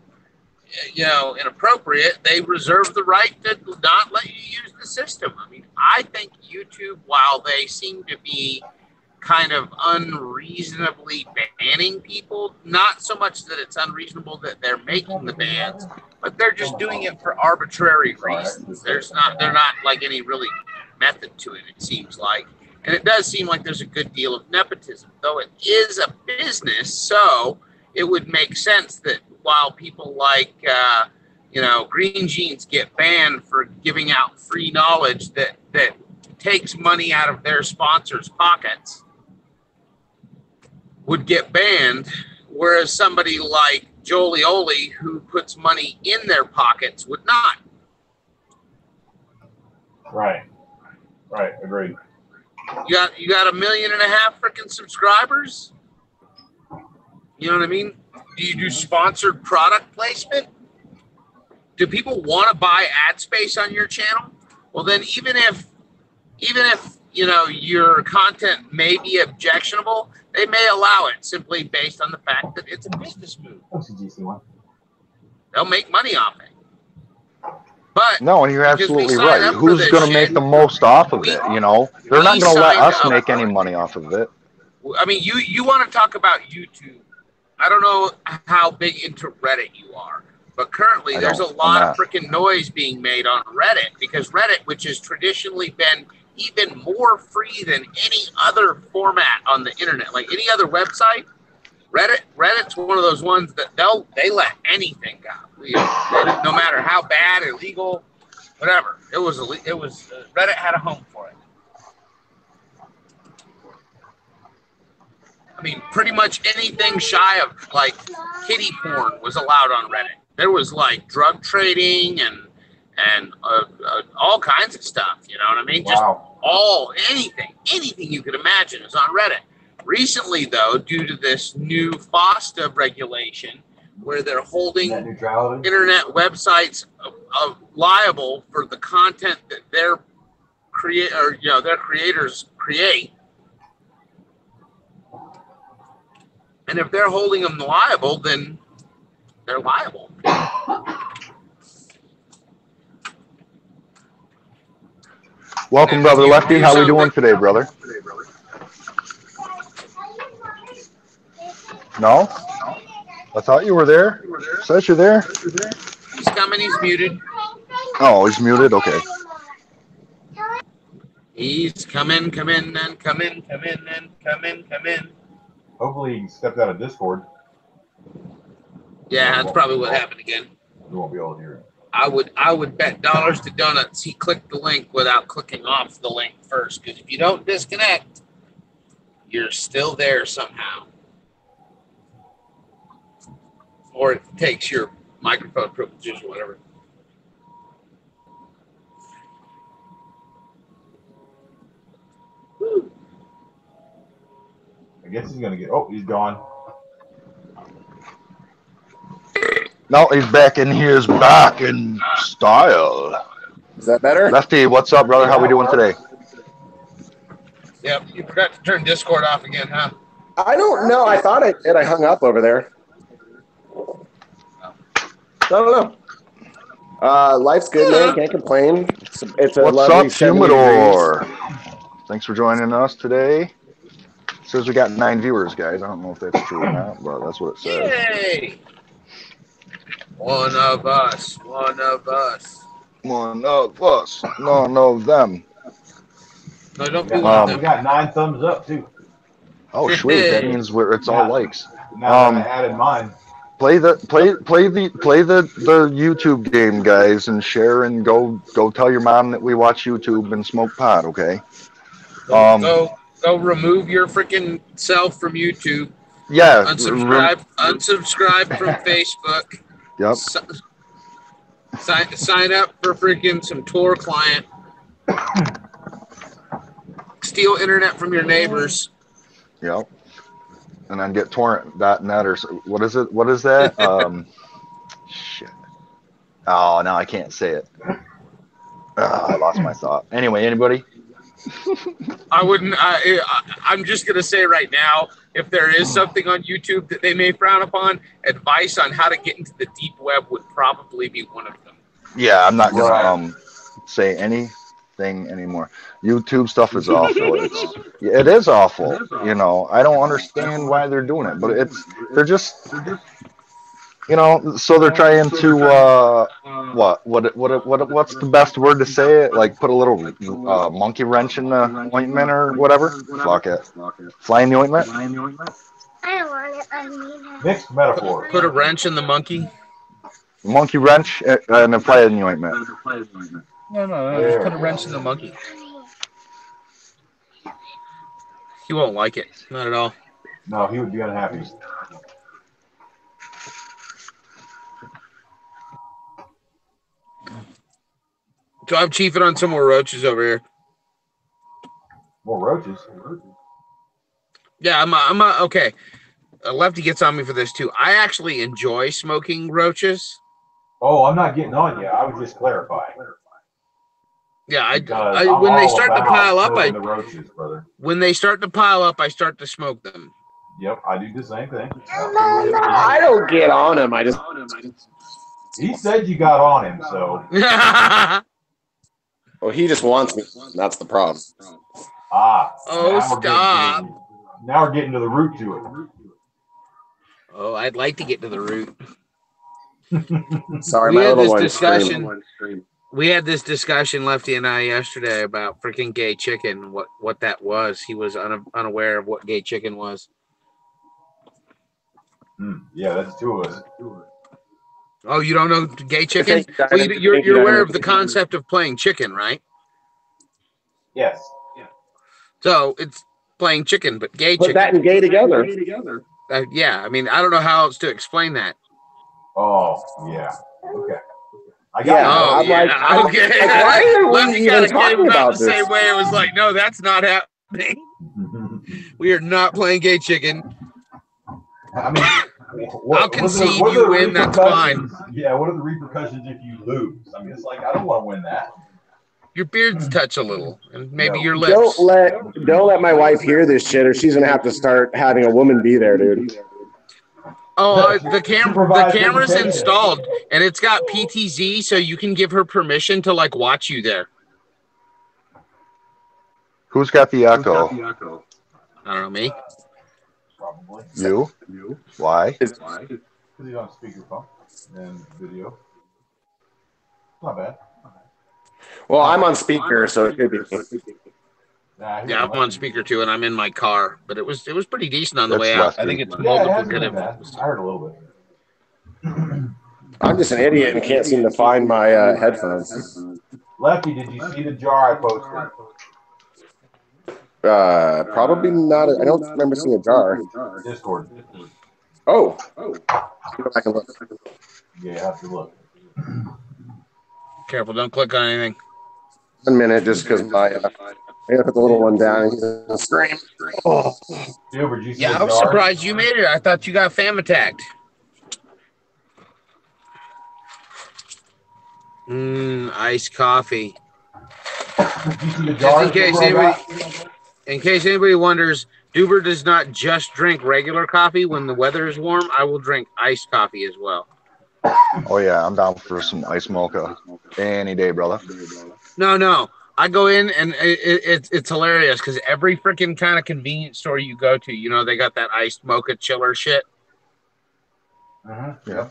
you know, inappropriate, they reserve the right to not let you use the system. I mean, I think YouTube, while they seem to be kind of unreasonably banning people, not so much that it's unreasonable that they're making the bans, but they're just doing it for arbitrary reasons. They're not like any really method to it, it seems like. And it does seem like there's a good deal of nepotism, though it is a business, so it would make sense that while people like, you know, Green Jeans get banned for giving out free knowledge that takes money out of their sponsors' pockets, would get banned, whereas somebody like Jolioli, who puts money in their pockets, would not. Right. Agreed. You got 1.5 million freaking subscribers. You know what I mean? Do you do sponsored product placement? Do people want to buy ad space on your channel? Well, then even if you know your content may be objectionable, they may allow it simply based on the fact that it's a business move. They'll make money off it. But no, you're absolutely right. Who's going to make the most off of it? You know, they're not going to let us make any money off of it. I mean, you want to talk about YouTube. I don't know how big into Reddit you are, but currently there's a lot of freaking noise being made on Reddit, because Reddit, which has traditionally been even more free than any other format on the internet, like any other website, Reddit's one of those ones that they let anything go. No matter how bad, illegal, whatever. It was Reddit had a home for it. I mean, pretty much anything shy of like kiddie porn was allowed on Reddit. There was like drug trading and all kinds of stuff. You know what I mean? Just anything you could imagine is on Reddit. Recently, though, due to this new FOSTA regulation, where they're holding internet websites liable for the content that their creators create, and if they're holding them liable, then they're liable. Welcome, Brother Lefty. How we doing today, brother? No? I thought you were there. Says you're there. He's coming. He's muted. Oh, he's muted? Okay. He's come in. Hopefully he stepped out of Discord. Yeah, that's probably what happened again. We won't be able to hear it. I would bet dollars to donuts he clicked the link without clicking off the link first, because if you don't disconnect, you're still there somehow. Or it takes your microphone privileges or whatever. I guess he's gonna get. Oh, he's gone. No, he's back in his back in style. Is that better? Lefty, what's up, brother? How we doing today? Yep, you forgot to turn Discord off again, huh? I don't know. I thought I did. I hung up over there. I don't know. Life's good, man. Can't complain. It's a What's lovely up, 70 Humidor? degrees. Thanks for joining us today. It says we got 9 viewers, guys. I don't know if that's true or not, but that's what it says. Yay! One of us. One of us. One of us, none of them. No, don't be We one of we them. got 9 thumbs up too. Oh, sweet. That means it's all likes. Now that I added mine. Play the YouTube game, guys, and share and go tell your mom that we watch YouTube and smoke pot, okay? Go remove your freaking self from YouTube. Yeah. Unsubscribe from Facebook. Yep. Sign up for freaking some Tor client. Steal internet from your neighbors. Yep. And then get torrent.net or what is it? What is that? Shit. Oh, now I can't say it. I lost my thought. Anyway, anybody? I'm just going to say right now, if there is something on YouTube that they may frown upon, advice on how to get into the deep web would probably be one of them. Yeah, I'm not going to say anything anymore. YouTube stuff is awful. It is awful. You know, I don't understand why they're doing it, but they're just, you know, so they're trying to, what's the best word to say it? Like put a little monkey wrench in the ointment or whatever? Fuck it. Fly in the ointment? I don't want it. I mean it. Mixed metaphor. Put a wrench in the monkey? Monkey wrench and apply it in the ointment. No. Just put a wrench in the monkey. He won't like it. Not at all. No, he would be unhappy. So I'm chiefing on some more roaches over here. More roaches? Yeah, I'm okay. Lefty gets on me for this too. I actually enjoy smoking roaches. Oh, I'm not getting on yet. I was just clarifying. Yeah, when they start to pile up, the roaches, brother. When they start to pile up, I start to smoke them. Yep, I do the same thing. I don't get on him. I just. He said you got on him, so. Well, he just wants me. That's the problem. Oh, now stop. Now we're getting to the root to it. Oh, I'd like to get to the root. Sorry, We my had little this one's discussion. We had this discussion, Lefty and I, yesterday about freaking gay chicken. What that was. He was unaware of what gay chicken was. Yeah, that's 2 of us. Oh, you don't know gay chicken? Well, you're aware of the concept of playing chicken, right? Yes. So it's playing chicken, but gay Put chicken. that and gay together. Yeah, I mean, I don't know how else to explain that. Oh, yeah. Okay. I got Yeah. Oh, I'm yeah. like, Okay. why are we Lefty even kind of talking came about about the this? same way. It was like, no, that's not happening. We are not playing gay chicken. I mean, I'll concede you win, that's fine. Yeah, what are the repercussions if you lose? I mean, it's like, I don't want to win that. Your beards touch a little, and maybe your lips. Don't let my wife hear this shit, or she's gonna have to start having a woman be there, dude. Oh, the camera's installed, and it's got PTZ, so you can give her permission to like watch you there. Who's got the echo? I don't know, me. Probably. You? Why? Because he's on speakerphone and video. Not bad. Well, I'm on speaker, so it could be. Yeah, I'm on speaker too, and I'm in my car. But it was pretty decent on the That's way out. Lefty. I think it's Yeah, multiplicative. I heard a little bit. I'm just an idiot and can't seem to find my headphones. Lefty, did you see the jar I posted? Probably not. I don't remember seeing a jar. Discord. Oh. Go back and look. Yeah, you have to look. Careful, don't click on anything. 1 minute, just because my. I gotta put the little one down and he's gonna scream. Oh. Silver, did you see Yeah, the I was jar? surprised you made it. I thought you got fam attacked. Iced coffee. Did you see the jar? Just in case Silver, I anybody. got? In case anybody wonders, Duber does not just drink regular coffee. When the weather is warm, I will drink iced coffee as well. Oh yeah, I'm down for some ice mocha any day, brother. No. I go in and it's hilarious because every freaking kind of convenience store you go to, you know, they got that iced mocha chiller shit. Yeah.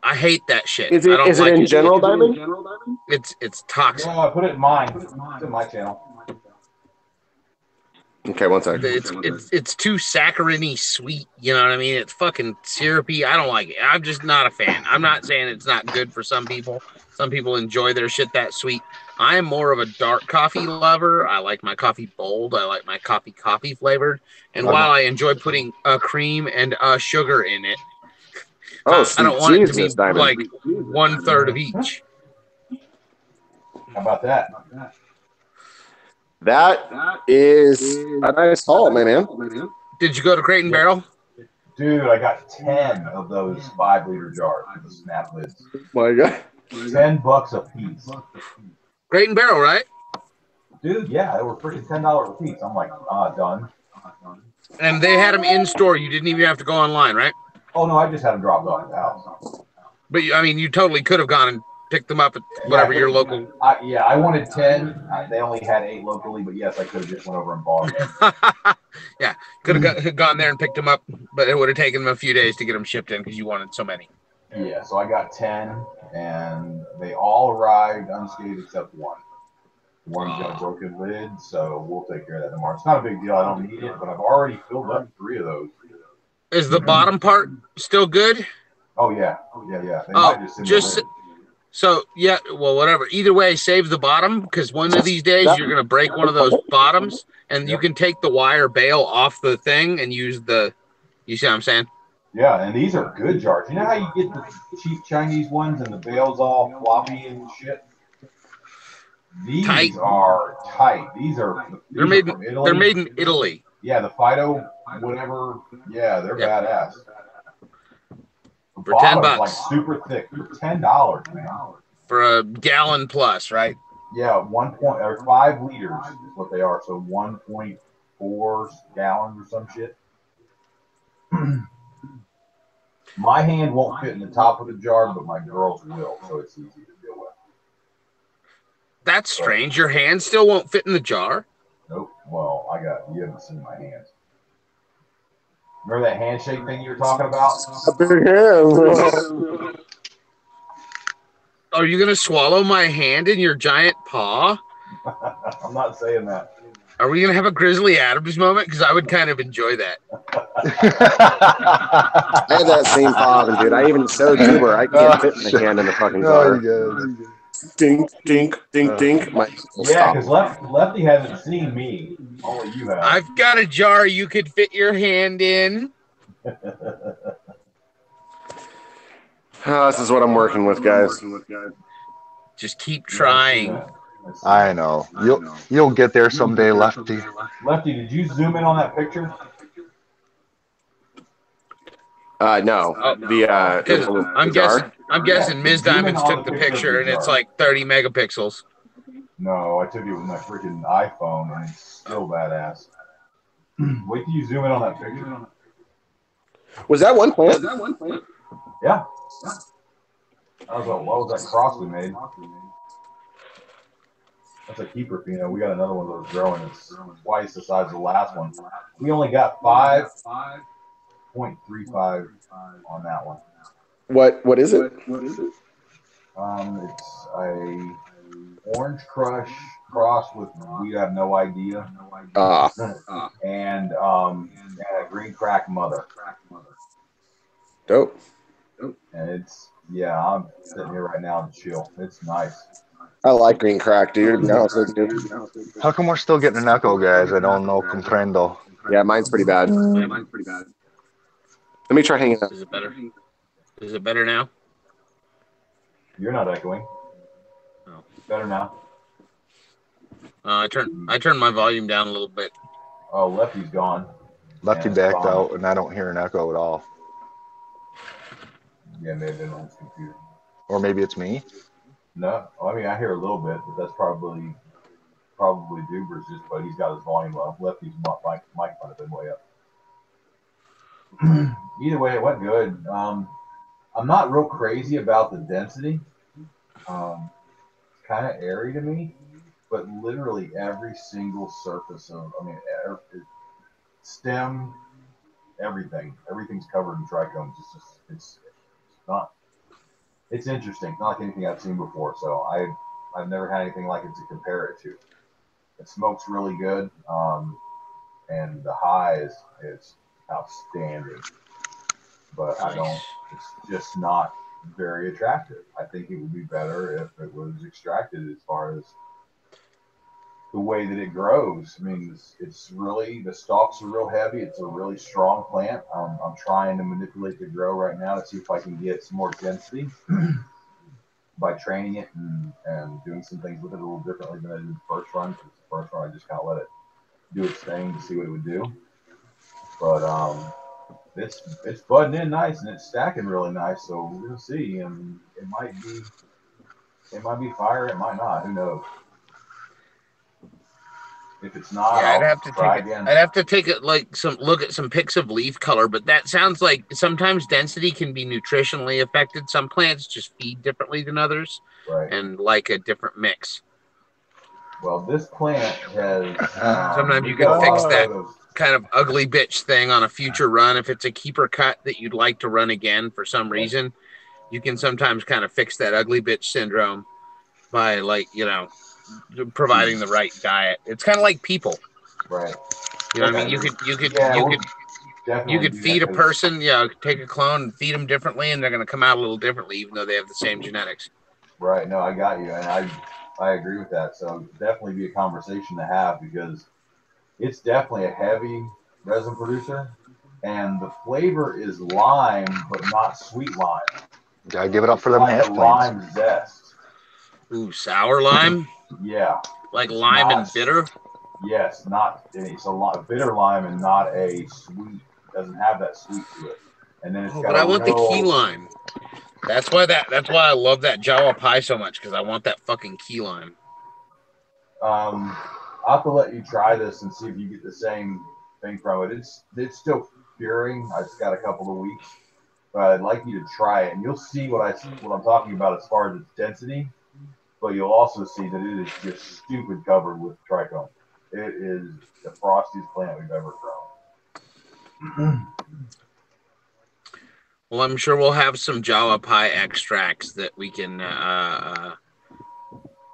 I hate that shit. Is I don't it like in General Diamond? It's toxic. No, I put it in mine. It's in my channel. Okay, one second. It's too saccharine-y sweet. You know what I mean? It's fucking syrupy. I don't like it. I'm just not a fan. I'm not saying it's not good for some people. Some people enjoy their shit that sweet. I am more of a dark coffee lover. I like my coffee bold. I like my coffee flavored. And while I enjoy putting cream and sugar in it, Oh, I don't want it to be Jesus, Diamond. like 1/3 of each. How about that? That is a nice haul, man. Did you go to Crate and Barrel? Dude, I got 10 of those 5-liter jars with the snap lids. My God. $10 a piece. Crate and Barrel, right? Dude, yeah, they were freaking $10 a piece. I'm like, done. And they had them in store. You didn't even have to go online, right? Oh, no, I just had them dropped off at the house. But I mean, you totally could have gone and picked them up at whatever your local. I wanted 10. They only had 8 locally, but yes, I could have just went over and bought them. Yeah, could have gone there and picked them up, but it would have taken them a few days to get them shipped in because you wanted so many. Yeah, so I got 10, and they all arrived unscathed except one. One's got a broken lid, so we'll take care of that tomorrow. It's not a big deal. I don't need it, but I've already filled up 3 of those. Is the bottom part still good? Oh, yeah. Yeah. They might just so, yeah, well, whatever. Either way, save the bottom because one of these days you're going to break one of those bottoms, and you can take the wire bail off the thing and use the – you see what I'm saying? Yeah, and these are good jars. You know how you get the cheap Chinese ones and the bail's all floppy and shit? These are tight. They're made from Italy. They're made in Italy. Yeah, the Fido, whatever. Yeah, they're badass. The For $10, like super thick for $10, man. For a gallon plus, right? Yeah, 5 liters is what they are. So 1.4 gallons or some shit. My hand won't fit in the top of the jar, but my girl's will, so it's easy to deal with. That's strange. Your hand still won't fit in the jar? Nope. Well, you haven't seen my hands. Remember that handshake thing you were talking about? A big hand. Are you going to swallow my hand in your giant paw? I'm not saying that. Are we going to have a Grizzly Adams moment? Because I would kind of enjoy that. I had that same problem, dude. I even showed Uber. I can't fit my hand in the fucking jar. Dink, dink, dink, dink. Yeah, because Lefty hasn't seen me. Only you have. I've got a jar you could fit your hand in. This is what I'm working with, guys. Just keep trying. I know. You'll get there someday, Lefty. Lefty, did you zoom in on that picture? No. I'm guessing Ms. Diamonds took the picture and it's like 30 megapixels. No, I took it with my freaking iPhone and it's still badass. Wait till you zoom in on that picture. Was that one plant? Yeah. What was that cross we made? That's a keeper, Pino. We got another one of those growing. It's twice the size of the last one. We only got 5.35 on that one. What is it? It's a orange crush cross with we have no idea. And a green crack mother. Dope. And I'm sitting here right now to chill. It's nice. I like green crack, dude. No, How come we're still getting an echo, guys? I don't know. Comprendo. Yeah, mine's pretty bad. Let me try hanging up. Is it better? Is it better now? You're not echoing. Oh. Better now. I turned my volume down a little bit. Oh, Lefty's gone. Lefty backed out, and I don't hear an echo at all. Yeah, maybe been on his computer. Or maybe it's me. No, I mean I hear a little bit, but that's probably probably Duber's just, but he's got his volume low. Lefty's mic might have been way up. Either way, it went good. I'm not real crazy about the density. It's kind of airy to me, but literally every single surface of, stem, everything's covered in trichomes. It's not. It's interesting. It's not like anything I've seen before. So I've never had anything like it to compare it to. It smokes really good, and the high is outstanding. But Nice. It's just not very attractive. I think it would be better if it was extracted as far as the way that it grows. I mean, it's really, the stalks are real heavy. It's a really strong plant. I'm trying to manipulate the grow right now to see if I can get some more density by training it and doing some things with it a little differently than I did the first run. Because the first run I just kind of let it do its thing to see what it would do. But it's budding in nice and it's stacking really nice. So we're gonna see. And it might be fire. It might not. Who knows? If it's not, yeah, I'd have to take it like some look at some pics of leaf color, but that sounds like sometimes density can be nutritionally affected. Some plants just feed differently than others, right, and like a different mix. Well, this plant has. Sometimes you can fix that kind of ugly bitch thing on a future run. If it's a keeper cut that you'd like to run again for some reason, you can sometimes kind of fix that ugly bitch syndrome by, like, providing the right diet. It's kind of like people, right? You know what I mean? You could feed a person, take a clone and feed them differently, and they're going to come out a little differently, even though they have the same genetics. Right. No, I got you, and I agree with that. So definitely be a conversation to have, because it's definitely a heavy resin producer, and the flavor is lime, but not sweet lime. Gotta give it up for them hash plants. Lime zest. Ooh, sour lime? Yeah. Like lime and bitter? Yes, it's a bitter lime and not a sweet. It doesn't have that sweet to it. And then it's got but I want the key lime. That's why I love that Jawa pie so much, because I want that fucking key lime. I'll have to let you try this and see if you get the same thing from it. It's still curing. I just got a couple of weeks, but I'd like you to try it, and you'll see what I'm talking about as far as its density. But you'll also see that it is just stupid covered with trichome. It is the frostiest plant we've ever grown. Well, I'm sure we'll have some Jawa pie extracts that we can,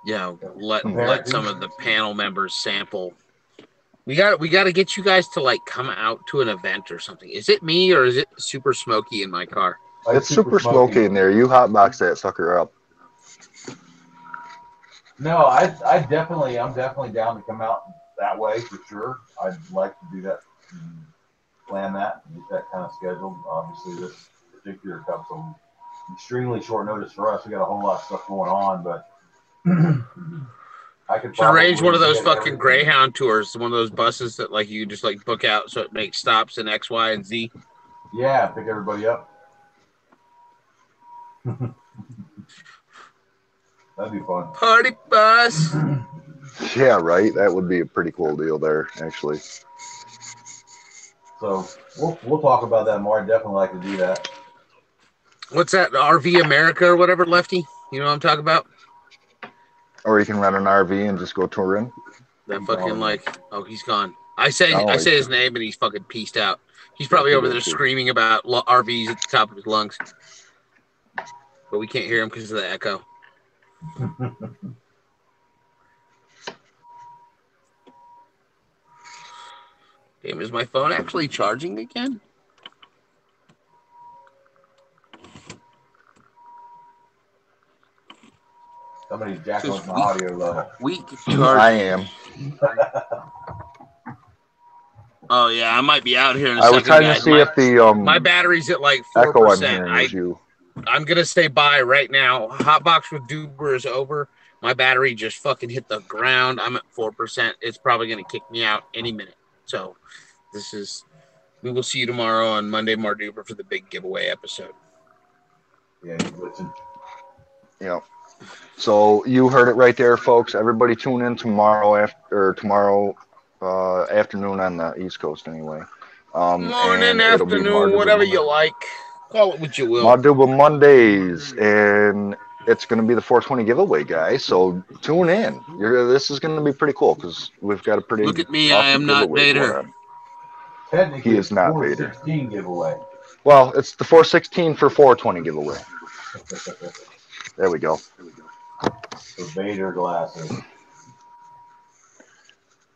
let some of the panel members sample. We got to get you guys to, like, come out to an event or something. Is it me, or is it super smoky in my car? It's super smoky in there. You hotbox that sucker up. No, I'm definitely down to come out that way for sure. I'd like to do that, plan that, and get that kind of scheduled. Obviously, this particular cup's on extremely short notice for us. We got a whole lot of stuff going on, but I could arrange one of those fucking Greyhound tours, one of those buses that, like, you just, like, book out so it makes stops in X, Y, and Z. Yeah, pick everybody up. That'd be fun. Party bus. Yeah, right. That would be a pretty cool deal there, actually. So we'll talk about that more. I'd definitely like to do that. What's that? RV America or whatever, Lefty? You know what I'm talking about? Or you can rent an RV and just go touring. That fucking he's gone. I say his name and he's fucking pieced out. He's probably over there screaming about RVs at the top of his lungs. But we can't hear him because of the echo. Damn, is my phone actually charging again? Somebody's jacking with my audio level. Weak charging. I am. Oh yeah, I might be out here in a second. I was trying to see if the my battery's at like 4%. Echo I'm hearing is you. I'm gonna stay by right now. Hotbox with Duber is over. My battery just fucking hit the ground. I'm at 4%. It's probably gonna kick me out any minute. So we will see you tomorrow on Monday Marduber for the big giveaway episode. Yeah, he's glitching. Yep. So you heard it right there, folks. Everybody tune in tomorrow afternoon on the East Coast, anyway. Morning, And it'll be afternoon, whatever you like. Call it what you will. Marduba Mondays, and it's going to be the 420 giveaway, guys. So tune in. This is going to be pretty cool because we've got a pretty Look at me. awesome I am not giveaway Vader. going on. Technically, He is not Vader. 416 giveaway. Well, it's the 416 for 420 giveaway. There we go. The Vader glasses.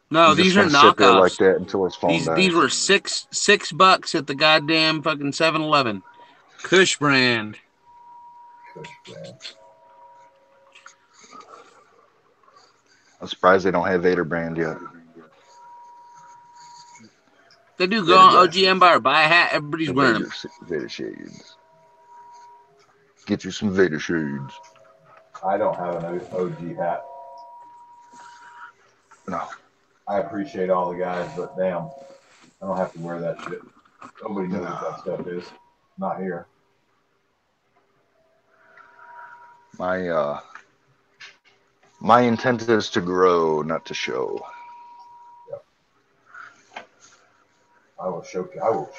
No, He's these just are gonna sit there knockoffs. like that until his phone dies. These were $6 at the goddamn fucking 7-Eleven. Kush brand. I'm surprised they don't have Vader brand yet. They do go on OG Empire, buy a hat, everybody's wearing them. Vader shades. Get you some Vader shades. I don't have an OG hat. No. I appreciate all the guys, but damn, I don't have to wear that shit. Nobody knows what that stuff is. Not here. My intent is to grow, not to show. Yep. I will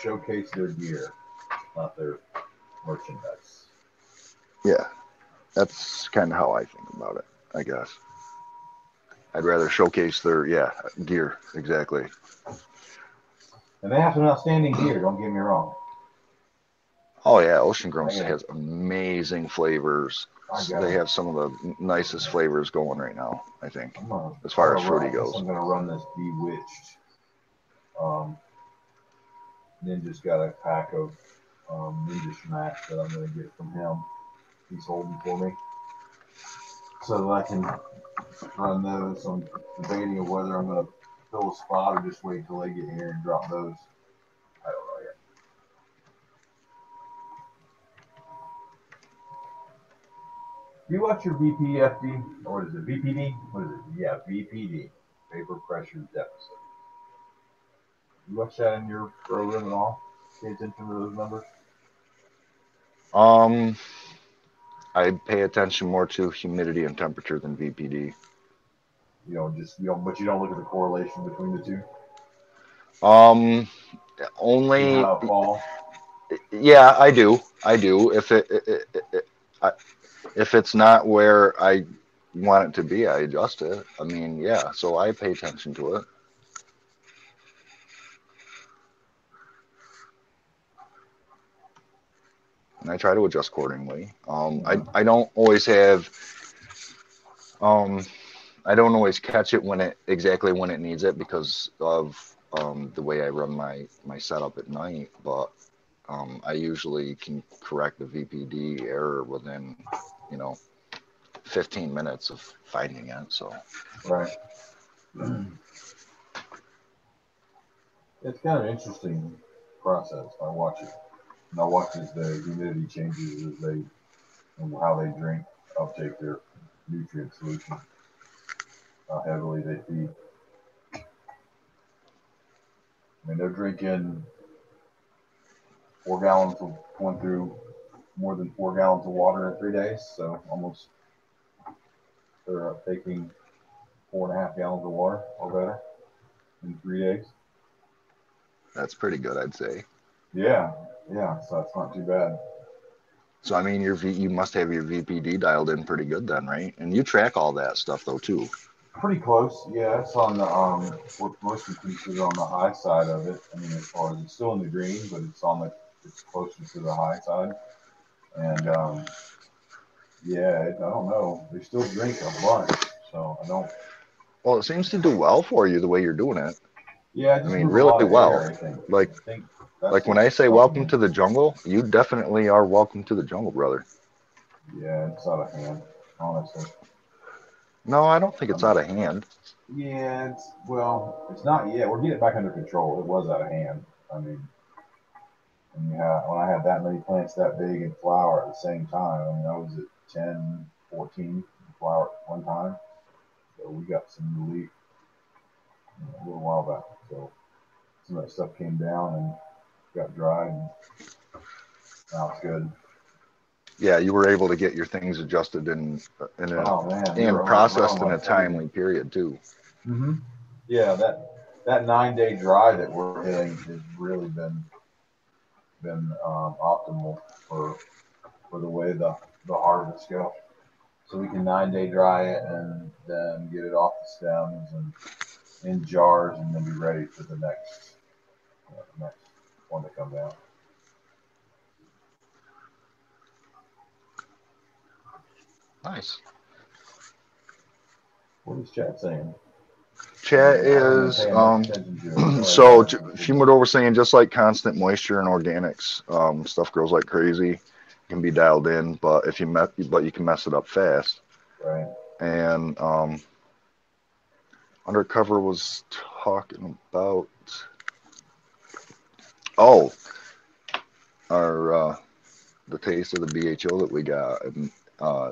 showcase their gear, not their merchandise. Yeah, that's kind of how I think about it, I guess. I'd rather showcase their gear, exactly. And they have some outstanding gear. Don't get me wrong. Oh yeah, Ocean Grown has amazing flavors. They have some of the nicest flavors going right now, I think, as far as fruity goes. I'm gonna run this Bewitched. Ninja's got a pack of Ninja Smash that I'm gonna get from him. He's holding for me, so that I can run those. I'm debating of whether I'm gonna fill a spot or just wait till they get here and drop those. I don't know yet. You watch your VPFD, or what is it, VPD? What is it? Yeah, VPD, vapor pressure deficit. You watch that in your program at all? Pay attention to those numbers? I pay attention more to humidity and temperature than VPD. But you don't look at the correlation between the two? Only. Fall? Yeah, I do. If it's not where I want it to be, I adjust it. I mean, yeah, so I pay attention to it. And I try to adjust accordingly. I don't always have, I don't always catch it exactly when it needs it because of the way I run my setup at night. But I usually can correct the VPD error within, 15 minutes of finding it. So. Right. It's kind of an interesting process. I watch it. And I watch as the humidity changes and how they uptake their nutrient solution, how heavily they feed. I mean, they're drinking going through more than 4 gallons of water in 3 days. So almost they're taking 4.5 gallons of water or better in 3 days. That's pretty good, I'd say. Yeah. So that's not too bad. So I mean, you must have your VPD dialed in pretty good then, right? And you track all that stuff though too. Pretty close, yeah. It's on the what most is on the high side of it. I mean, as far as it's still in the green, but it's closer to the high side. And I don't know. They still drink a bunch, so I don't. Well, it seems to do well for you the way you're doing it. Yeah, I mean, really well. Air, I think. Like when I say welcome to the jungle, you definitely are welcome to the jungle, brother. Yeah, it's out of hand, honestly. No, I don't think it's out of hand. Yeah, it's not yet. We're getting it back under control. It was out of hand. I mean, when I had that many plants that big and flower at the same time, I mean, I was at 10, 14 flower at one time. So we got some relief a little while back. So some of that stuff came down and got dried, and now it's good. Yeah, you were able to get your things adjusted and we're processed in like a timely period too. Mm-hmm. Yeah, that 9-day dry that we're hitting has really been optimal for the way the harvests go. So we can 9-day dry it and then get it off the stems and in jars and then be ready for the next one to come down. Nice. What is chat saying? Chat is so Humidor was saying just like constant moisture and organics, stuff grows like crazy. It can be dialed in, but you can mess it up fast. Right. And Undercover was talking about our the taste of the BHO that we got, and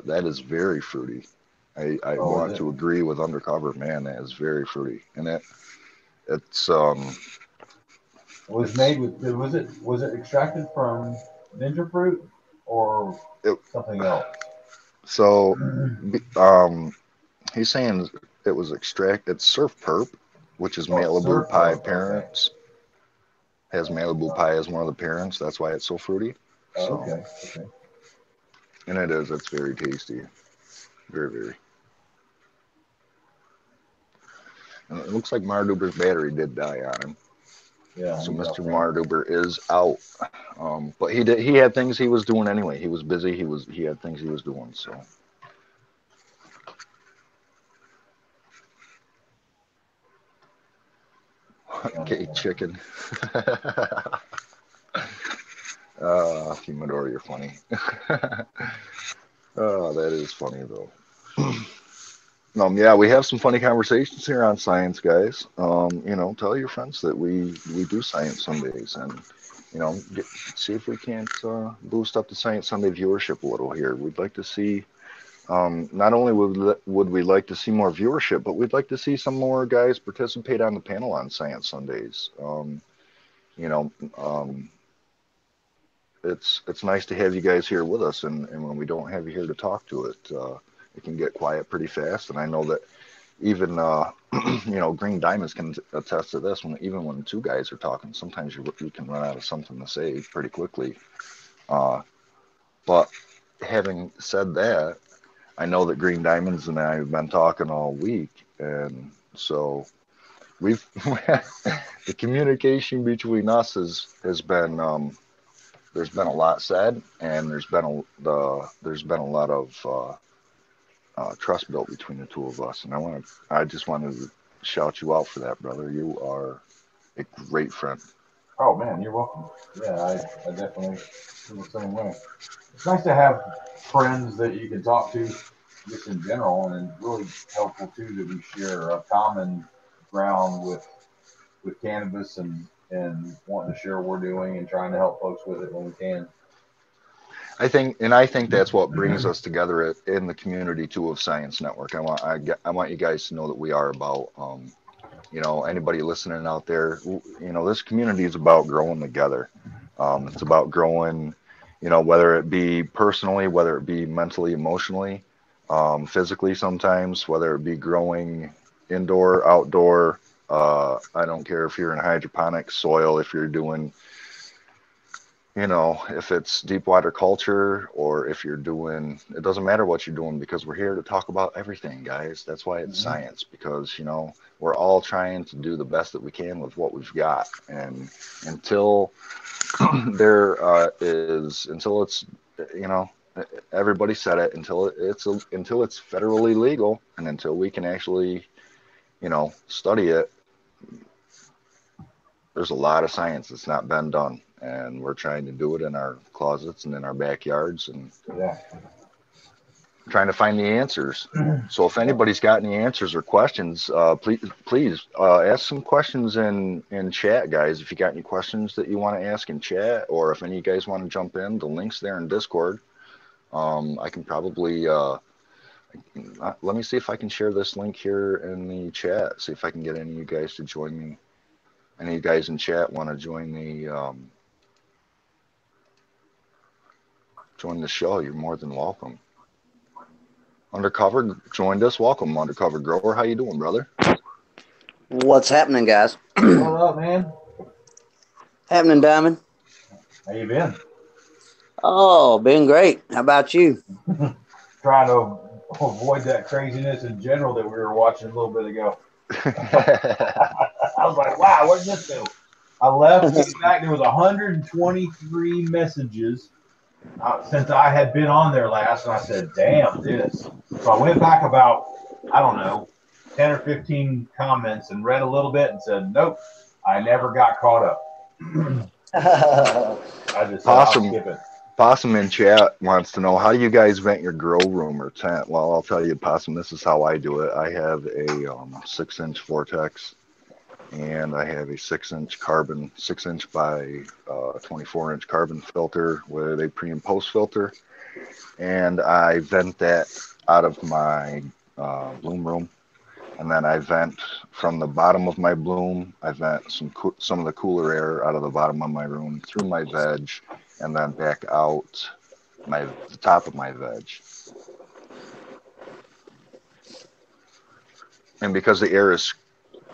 that is very fruity. I want to agree with Undercover, man. That is very fruity, and it's was made with was it extracted from ninja fruit or something else? So, he's saying it was It's surf perp, which is Malibu Pie parents. Okay. Has Malibu Pie as one of the parents. That's why it's so fruity. So, okay. And it is. It's very tasty. Very, very. And it looks like Marduber's battery did die on him. Yeah. So Mr. Marduber is out. But he had things he was doing anyway. He was busy. He had things he was doing. So. Okay, chicken. Humidor, you're funny. Oh, that is funny though. Yeah, we have some funny conversations here on Science, guys. Tell your friends that we do Science Sundays, and see if we can't boost up the Science Sunday viewership a little here. We'd like to see. Not only would we like to see more viewership, but we'd like to see some more guys participate on the panel on Science Sundays. It's nice to have you guys here with us, and when we don't have you here to talk to it, it can get quiet pretty fast. And I know that even Green Diamonds can attest to this. Even when two guys are talking, sometimes you can run out of something to say pretty quickly. But having said that, I know that Green Diamonds and I have been talking all week, and so we've the communication between us has been there's been a lot said, and there's been a lot of trust built between the two of us, and I just wanted to shout you out for that, brother. You are a great friend. Oh man, you're welcome. Yeah, I definitely feel the same way. It's nice to have friends that you can talk to just in general, and it's really helpful too that we share a common ground with cannabis and wanting to share what we're doing and trying to help folks with it when we can. I think that's what brings us together in the community too of Science Network. I want you guys to know that we are about anybody listening out there. This community is about growing together. It's about growing, whether it be personally, whether it be mentally, emotionally, physically sometimes, whether it be growing indoor, outdoor. I don't care if you're in hydroponic soil, if you're doing if it's deep water culture or if you're doing, it doesn't matter what you're doing because we're here to talk about everything, guys. That's why it's science, because, we're all trying to do the best that we can with what we've got. And until until it's, everybody said it, until it's federally legal and until we can actually, study it, there's a lot of science that's not been done, and we're trying to do it in our closets and in our backyards and trying to find the answers. So if anybody's got any answers or questions, please ask some questions in chat, guys. If you got any questions that you want to ask in chat, or if any of you guys want to jump in, the link's there in Discord. I can probably let me see if I can share this link here in the chat. See if I can get any of you guys to join me. Any of you guys in chat want to join the join the show, you're more than welcome. Undercover joined us. Welcome, Undercover Grower. How you doing, brother? What's happening, guys? What up, man? Happening, Diamond? How you been? Oh, been great. How about you? Trying to avoid that craziness in general that we were watching a little bit ago. I was like, wow, where'd this go? I left, came back, there was 123 messages since I had been on there last, and I said, damn this. So I went back about, I don't know, 10 or 15 comments and read a little bit and said, nope, I never got caught up. I just said, I'll skip it. Possum in chat wants to know, how do you guys vent your grow room or tent? Well, I'll tell you, Possum, this is how I do it. I have a 6-inch Vortex, and I have a 6-inch carbon, 6-inch by 24-inch carbon filter with a pre and post filter, and I vent that out of my bloom room, and then I vent from the bottom of my bloom. I vent some of the cooler air out of the bottom of my room through my veg, and then back out the top of my veg. And because the air is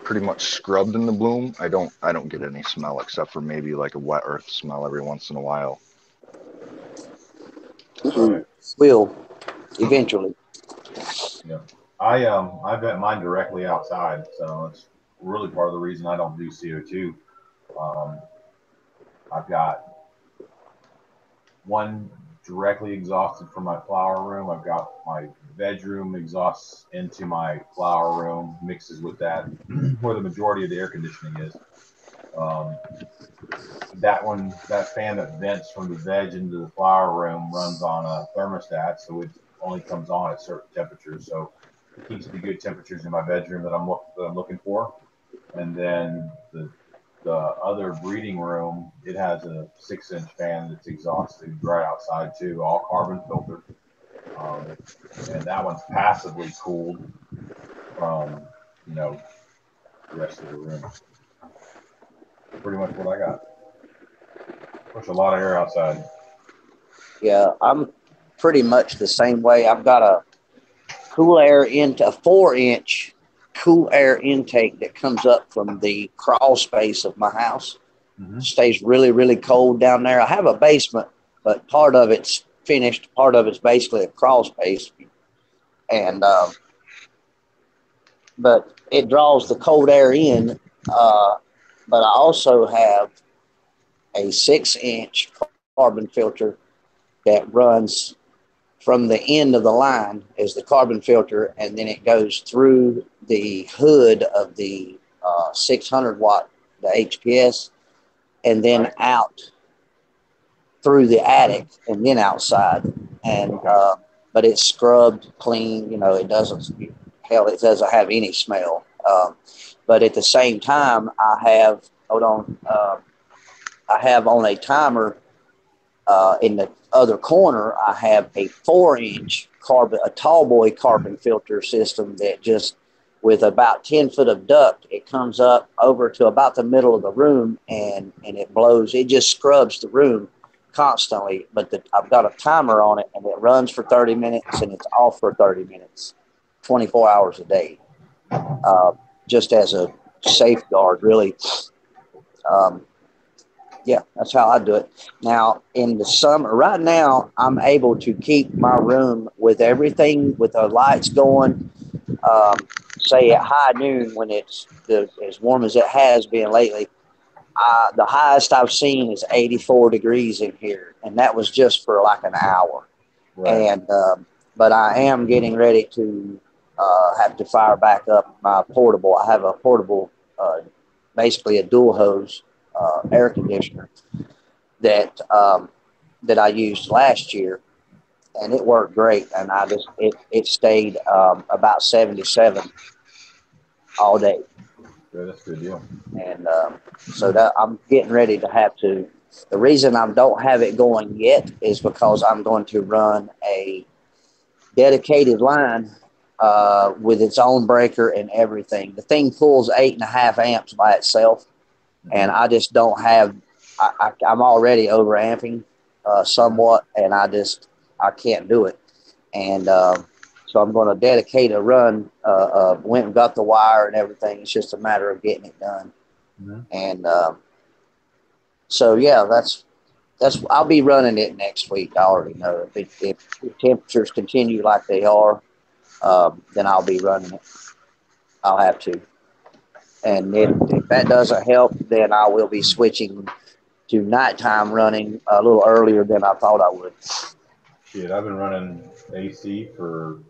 pretty much scrubbed in the bloom, I don't get any smell except for maybe like a wet earth smell every once in a while. Will eventually. Yeah, I vent mine directly outside, so it's really part of the reason I don't do CO2. I've got one directly exhausted from my flower room. I've got my veg room exhausts into my flower room, mixes with that where the majority of the air conditioning is. That fan that vents from the veg into the flower room runs on a thermostat, so it only comes on at certain temperatures. So it keeps the good temperatures in my bedroom that I'm looking for. And then the other breeding room, it has a 6-inch fan that's exhausted right outside too, all carbon filtered. And that one's passively cooled from, the rest of the room. Pretty much what I got. Push a lot of air outside. Yeah, I'm pretty much the same way. I've got a cool air into a 4-inch cool air intake that comes up from the crawl space of my house. Mm-hmm. Stays really, really cold down there. I have a basement, but part of it's finished. Part of it's basically a crawl space. And, but it draws the cold air in. But I also have a 6-inch carbon filter that runs from the end of the line is the carbon filter, and then it goes through the hood of the 600 watt, the HPS, and then out through the attic and then outside. And but it's scrubbed clean. It doesn't have any smell. But at the same time, I have on a timer in the other corner. I have a 4-inch a tall boy carbon filter system that just, with about 10 foot of duct, it comes up over to about the middle of the room and it blows. It just scrubs the room constantly. But I've got a timer on it, and it runs for 30 minutes and it's off for 30 minutes, 24 hours a day. Just as a safeguard, really. Yeah, that's how I do it. Now, in the summer, right now, I'm able to keep my room with everything, with the lights going, say at high noon when it's as warm as it has been lately. The highest I've seen is 84 degrees in here, and that was just for like an hour. Right. And but I am getting ready to have to fire back up my portable. I have a portable, basically a dual hose air conditioner that I used last year, and it worked great. And it stayed about 77 all day. Yeah, that's a good deal. And so that I'm getting ready to have to. The reason I don't have it going yet is because I'm going to run a dedicated line with its own breaker and everything. The thing pulls 8.5 amps by itself, and I just don't have. I'm already over amping somewhat, and I can't do it. And so I'm going to dedicate a run. Went and got the wire and everything. It's just a matter of getting it done. Mm-hmm. And so yeah, that's I'll be running it next week. I already know if the temperatures continue like they are, then I'll be running it. I'll have to. And if that doesn't help, then I will be switching to nighttime running a little earlier than I thought I would. Shit, I've been running AC for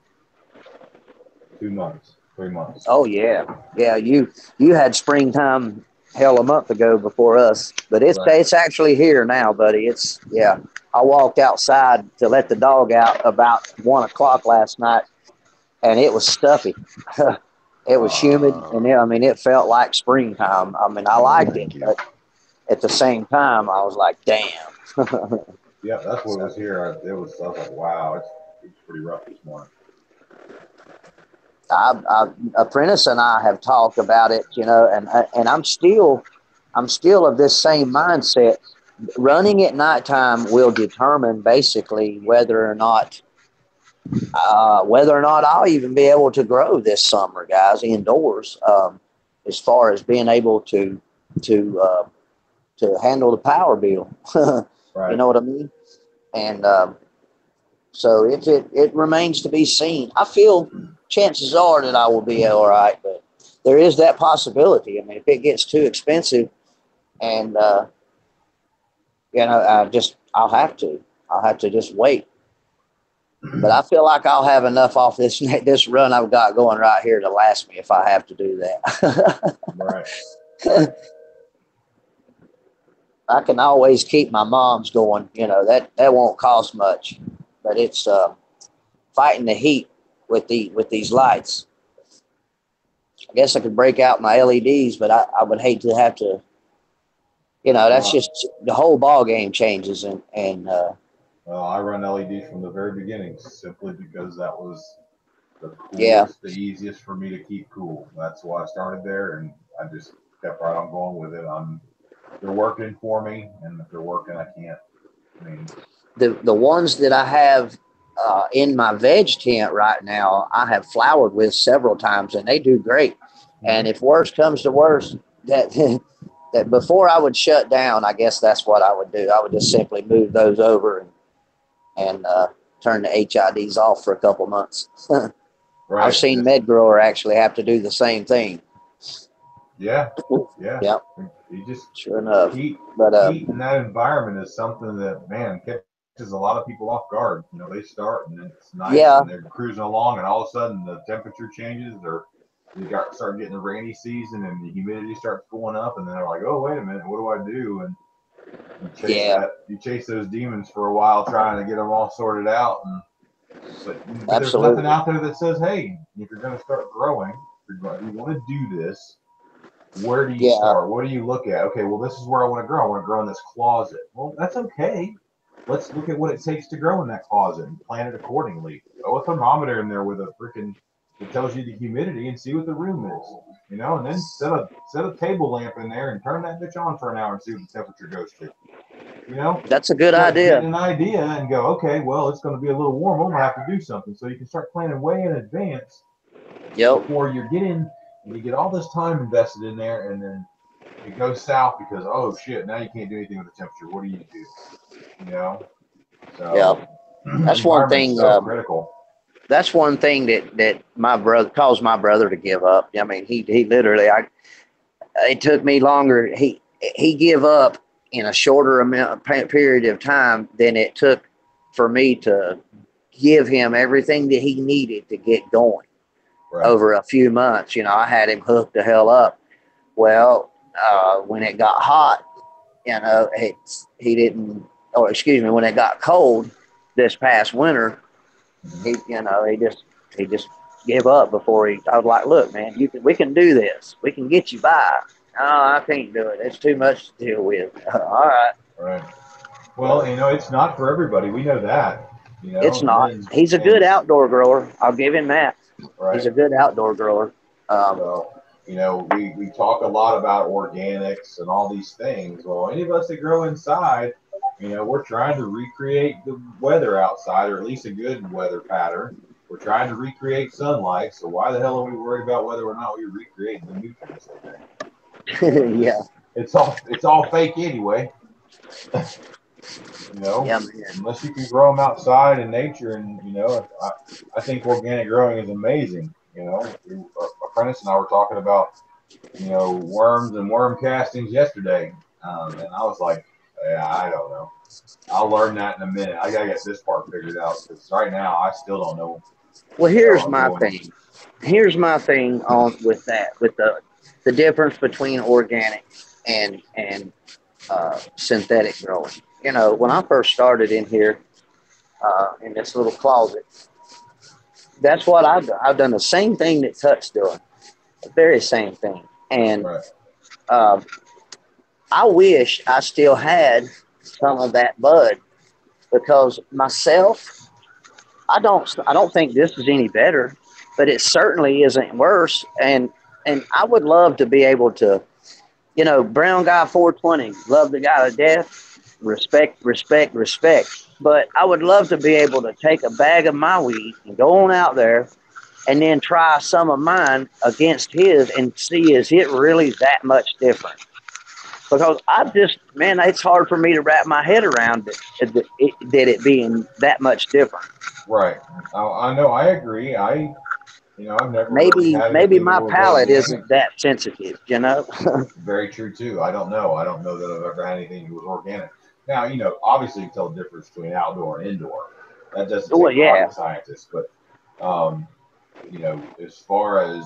2 months, 3 months. Oh yeah. You had springtime hell a month ago before us, but it's actually here now, buddy. I walked outside to let the dog out about 1 o'clock last night, and it was stuffy. It was humid, and it felt like springtime. I mean, I liked it, but at the same time, I was like, damn. Yeah, that's what was here. I was like, wow, it's pretty rough this morning. Apprentice and I have talked about it, and I'm still of this same mindset. Running at nighttime will determine basically whether or not I'll even be able to grow this summer, guys, indoors. As far as being able to handle the power bill, Right. You know what I mean? And so it remains to be seen. I feel chances are that I will be all right, but there is that possibility. I mean, if it gets too expensive, and I'll have to just wait. But I feel like I'll have enough off this run I've got going right here to last me if I have to do that. Right. I can always keep my mom's going. That won't cost much, but it's fighting the heat with these lights. I guess I could break out my LEDs, but I would hate to have to. That's just the whole ball game changes, and well, I run LEDs from the very beginning simply because that was the coolest, the easiest for me to keep cool. That's why I started there, and I just kept right on going with it. They're working for me, and if they're working, I can't. I mean, the ones that I have in my veg tent right now, I have flowered with several times, and they do great. Mm-hmm. And if worse comes to worse, that before I would shut down, I guess that's what I would do. I would just simply move those over and turn the HIDs off for a couple months. Right. I've seen med grower actually have to do the same thing. Yeah. Yep. You just sure enough. Heat in that environment is something that, man, catches a lot of people off guard. They start and it's nice and they're cruising along, and all of a sudden the temperature changes, or you start getting the rainy season and the humidity starts going up, and then they're like, oh, wait a minute, what do I do? And you chase those demons for a while trying to get them all sorted out, but there's nothing out there that says, hey, if you're going to start growing, you want to do this, where do you start? What do you look at? Okay, well, this is where I want to grow. I want to grow in this closet. Well, that's okay. Let's look at what it takes to grow in that closet and plan it accordingly. Throw a thermometer in there with a freaking that tells you the humidity and see what the room is, and then set a table lamp in there and turn that bitch on for an hour and see what the temperature goes to. That's a good idea. Get an idea and go, okay, well, it's going to be a little warm. I'm going to have to do something. So you can start planning way in advance before you get in, and you get all this time invested in there, and then it goes south because, oh, shit, now you can't do anything with the temperature. What do you do? So that's one thing. So critical. That's one thing that my brother caused my brother to give up. I mean, he literally, it took me longer. He gave up in a shorter period of time than it took for me to give him everything that he needed to get going over a few months. I had him hooked the hell up. Well, when it got hot, he didn't, or excuse me, when it got cold this past winter, he just gave up before I was like, look, man, we can do this. We can get you by. No, I can't do it. It's too much to deal with. All right. Right. Well, it's not for everybody. We know that. It's not. He's a good outdoor grower. I'll give him that. Right. He's a good outdoor grower. We talk a lot about organics and all these things. Well, any of us that grow inside, we're trying to recreate the weather outside, or at least a good weather pattern. We're trying to recreate sunlight. So why the hell are we worried about whether or not we recreate the nutrients in there? Yeah. It's all fake anyway. Yeah, Unless you can grow them outside in nature, and I think organic growing is amazing. Apprentice and I were talking about worms and worm castings yesterday, and I was like, yeah, I don't know. I'll learn that in a minute. I gotta get this part figured out because right now I still don't know. Well, here's my thing. Here's my thing on with that, with the difference between organic and synthetic growing. When I first started in here, in this little closet, that's what I've done. I've done the same thing that Tut's doing, the very same thing. And I wish I still had some of that bud, because myself, I don't think this is any better, but it certainly isn't worse. And I would love to be able to, brown guy 420, love the guy to death, respect. But I would love to be able to take a bag of my weed and go on out there and then try some of mine against his and see, is it really that much different? Because it's hard for me to wrap my head around that it being that much different. Right. I know. I agree. I've never maybe really my palate isn't that sensitive. Very true too. I don't know. I don't know that I've ever had anything that was organic. Now, obviously you tell the difference between outdoor and indoor. That doesn't take rocket scientists, but as far as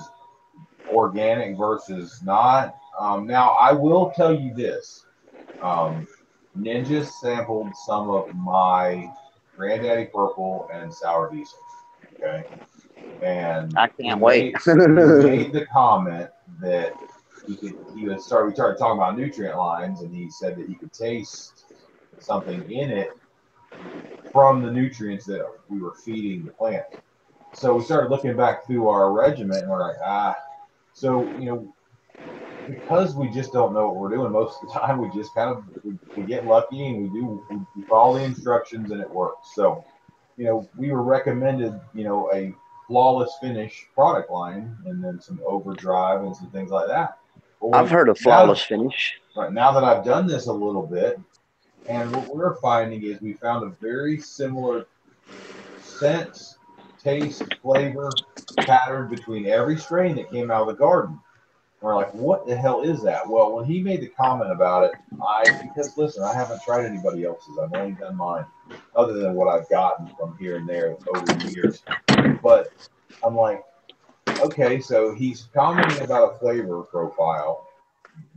organic versus not. Now, I will tell you this. Ninja sampled some of my Granddaddy Purple and Sour Diesel. Okay. And I can't wait. He made the comment that we started talking about nutrient lines, and he said that he could taste something in it from the nutrients that we were feeding the plant. So we started looking back through our regimen, and we're like, so because we just don't know what we're doing most of the time, we just kind of we get lucky and we follow the instructions and it works. So we were recommended a flawless finish product line, and then some overdrive and some things like that. I've heard of flawless finish. Right now that I've done this a little bit, and what we're finding is we found a very similar scent, taste, flavor pattern between every strain that came out of the garden. We're like, what the hell is that? Well, when he made the comment about it, because listen, I haven't tried anybody else's. I've only done mine, other than what I've gotten from here and there over the years. But I'm like, okay, so he's commenting about a flavor profile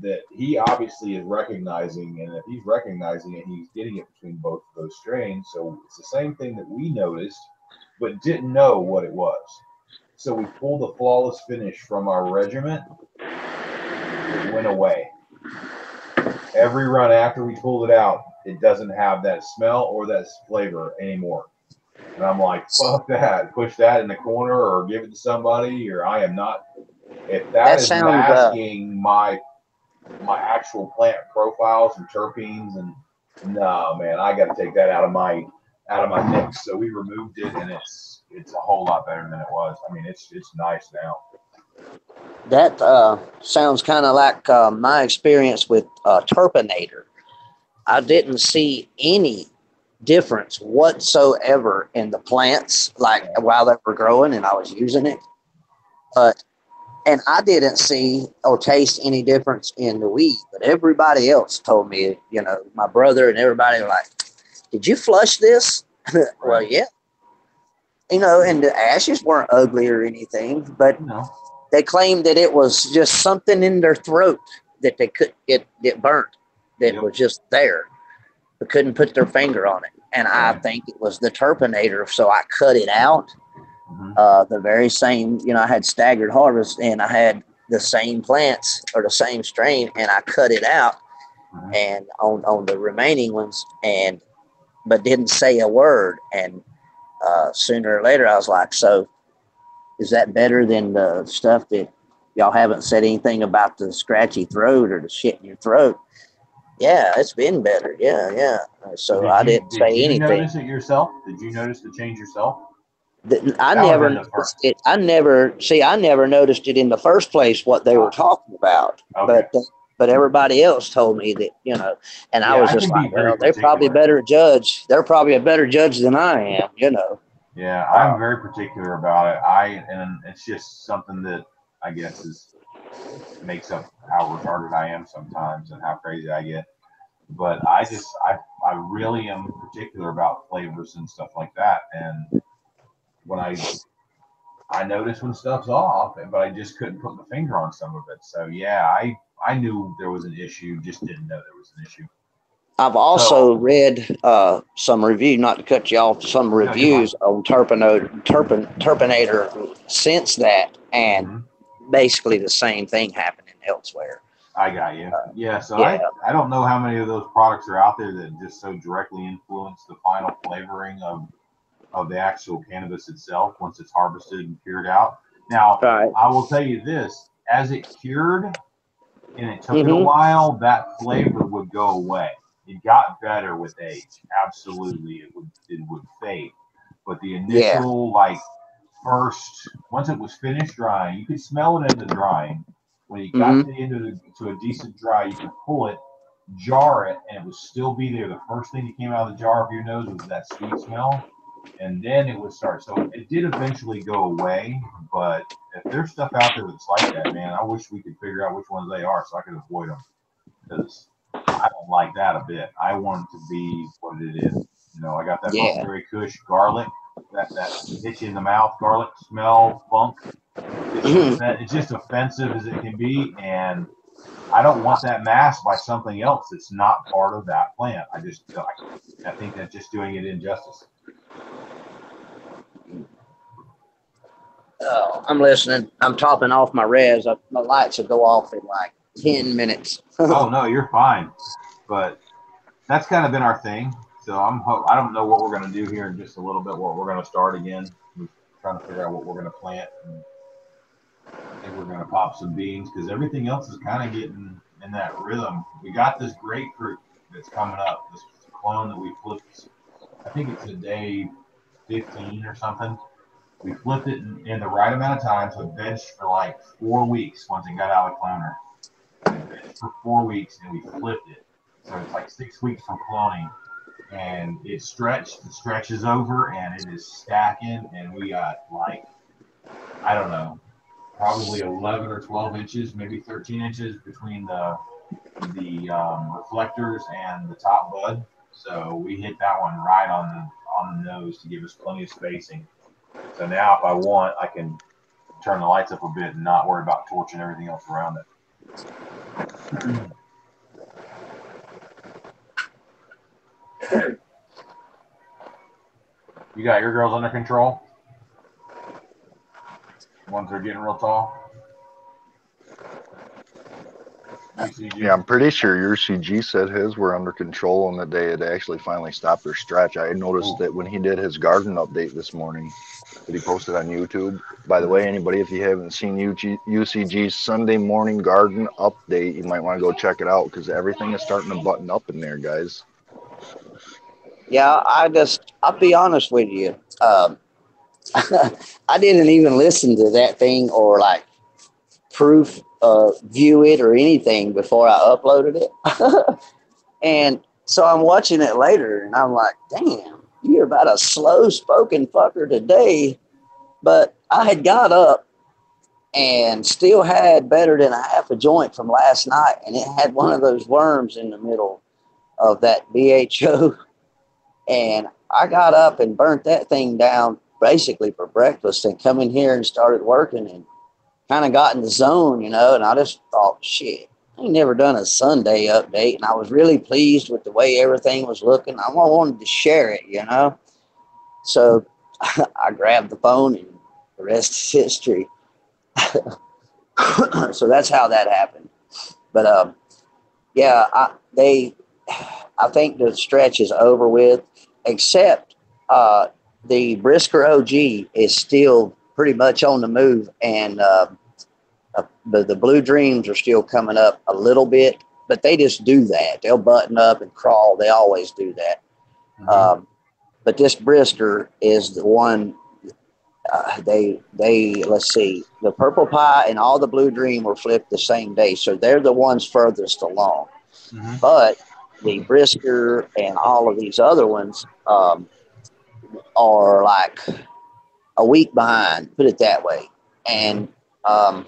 that he obviously is recognizing, and if he's recognizing it, he's getting it between both of those strains. So it's the same thing that we noticed, but didn't know what it was. So we pulled the flawless finish from our regiment. It went away. Every run after we pulled it out, it doesn't have that smell or that flavor anymore. And I'm like, fuck that. Push that in the corner or give it to somebody, or I am not. If that is masking my actual plant profiles and terpenes, and no, man, I got to take that out of my mix. So we removed it, and it's a whole lot better than it was. I mean, it's nice now. That sounds kind of like my experience with Terpinator. I didn't see any difference whatsoever in the plants, like while they were growing and I was using it. And I didn't see or taste any difference in the weed, but everybody else told me, my brother and everybody were like, did you flush this? Well, yeah. And the ashes weren't ugly or anything, but they claimed that it was just something in their throat that they could get burnt, that was just there. They couldn't put their finger on it. And I think it was the Terpinator. So I cut it out. The very same, I had staggered harvest, and I had the same plants or the same strain, and I cut it out and on the remaining ones, but didn't say a word. And sooner or later I was like, so is that better than the stuff that y'all haven't said anything about, the scratchy throat or the shit in your throat? Yeah, it's been better. Yeah. So I didn't Did say you anything. notice it yourself? Did you notice the change yourself? I That never would've been the first. noticed it. I never noticed it in the first place what they were talking about. Okay. But everybody else told me that, you know, and I Yeah, was I just can be like, very well, they're probably particular. better judge. They're probably a better judge than I am, you know. Yeah, I'm very particular about it. And it's just something that I guess makes up how retarded I am sometimes and how crazy I get. But I really am particular about flavors and stuff like that. And when I notice when stuff's off, but I just couldn't put my finger on some of it. So yeah, I knew there was an issue, just didn't know there was an issue. I've also read some review, not to cut you off, some reviews on Turpinator since that, and basically the same thing happening elsewhere. I got you. Yeah, so I don't know how many of those products are out there that just so directly influence the final flavoring of the actual cannabis itself once it's harvested and cured out. Now, I will tell you this, as it cured and it took it a while, that flavor would go away. It got better with age. Absolutely, it would fade. But the initial once it was finished drying, you could smell it in the drying. When you got to a decent dry, you could pull it, jar it, and it would still be there. The first thing that came out of the jar of your nose was that sweet smell, and then it would start. So it did eventually go away, but if there's stuff out there that's like that, man, I wish we could figure out which ones they are so I could avoid them, because I don't like that a bit. I want it to be what it is. You know, I got that Huckleberry Kush garlic, that hits you in the mouth, garlic smell, funk. It's just offensive as it can be, and I don't want that masked by something else that's not part of that plant. I think that's just doing it injustice. Oh, I'm listening. I'm topping off my res. My lights will go off in like 10 minutes. Oh, no, you're fine. But that's kind of been our thing. So I don't know what we're going to do here in just a little bit, what we're going to start again. We're trying to figure out what we're going to plant. And I think we're going to pop some beans because everything else is kind of getting in that rhythm. We got this grapefruit that's coming up, this clone that we flipped. I think it's a day 15 or something. We flipped it in the right amount of time, so it benched for like 4 weeks once it got out of the cloner. It benched for 4 weeks, and we flipped it. So it's like 6 weeks from cloning. And it stretches over, and it is stacking, and we got like, I don't know, probably 11 or 12 inches, maybe 13 inches between the reflectors and the top bud. So we hit that one right on the nose to give us plenty of spacing. So now if I want, I can turn the lights up a bit and not worry about torching everything else around it. You got your girls under control? Ones that are getting real tall? UCG? Yeah, I'm pretty sure your CG said his were under control and that they had actually finally stopped their stretch. I noticed that when he did his garden update this morning that he posted on YouTube. By the way, anybody, if you haven't seen UCG's Sunday morning garden update, you might want to go check it out because everything is starting to button up in there, guys. Yeah, I'll be honest with you. I didn't even listen to that thing or like view it or anything before I uploaded it. And so I'm watching it later and I'm like, damn, you're about a slow spoken fucker today. But I had got up and still had better than a half a joint from last night. And it had one of those worms in the middle of that BHO. And I got up and burnt that thing down basically for breakfast and come in here and started working and kind of got in the zone, you know, and I just thought, shit, I ain't never done a Sunday update. And I was really pleased with the way everything was looking. I wanted to share it, you know. So I grabbed the phone and the rest is history. So that's how that happened. But yeah, I think the stretch is over with, except the Brisker OG is still pretty much on the move, and the Blue Dreams are still coming up a little bit, but they just do that. They'll button up and crawl. They always do that. But this brisker is the one. They let's see, the purple pie and all the blue dream were flipped the same day, so they're the ones furthest along. But the brisker and all of these other ones are like a week behind, put it that way. And and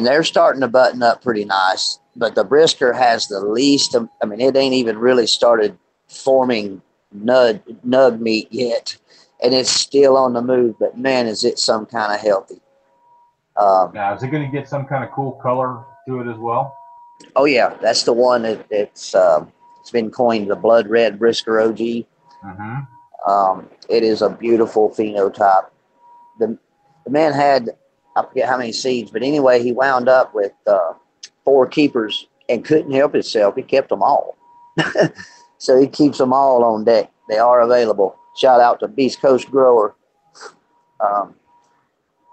they're starting to button up pretty nice. But the brisker has the least. I mean, it ain't even really started forming nug meat yet. And it's still on the move, but man, is it some kind of healthy. Now, is it going to get some kind of cool color to it as well? Oh, yeah. That's the one it's been coined the Blood Red Brisker OG. It is a beautiful phenotype. The man had, I forget how many seeds, but anyway, he wound up with 4 keepers and couldn't help himself. He kept them all. So he keeps them all on deck. They are available. Shout out to Beast Coast Grower.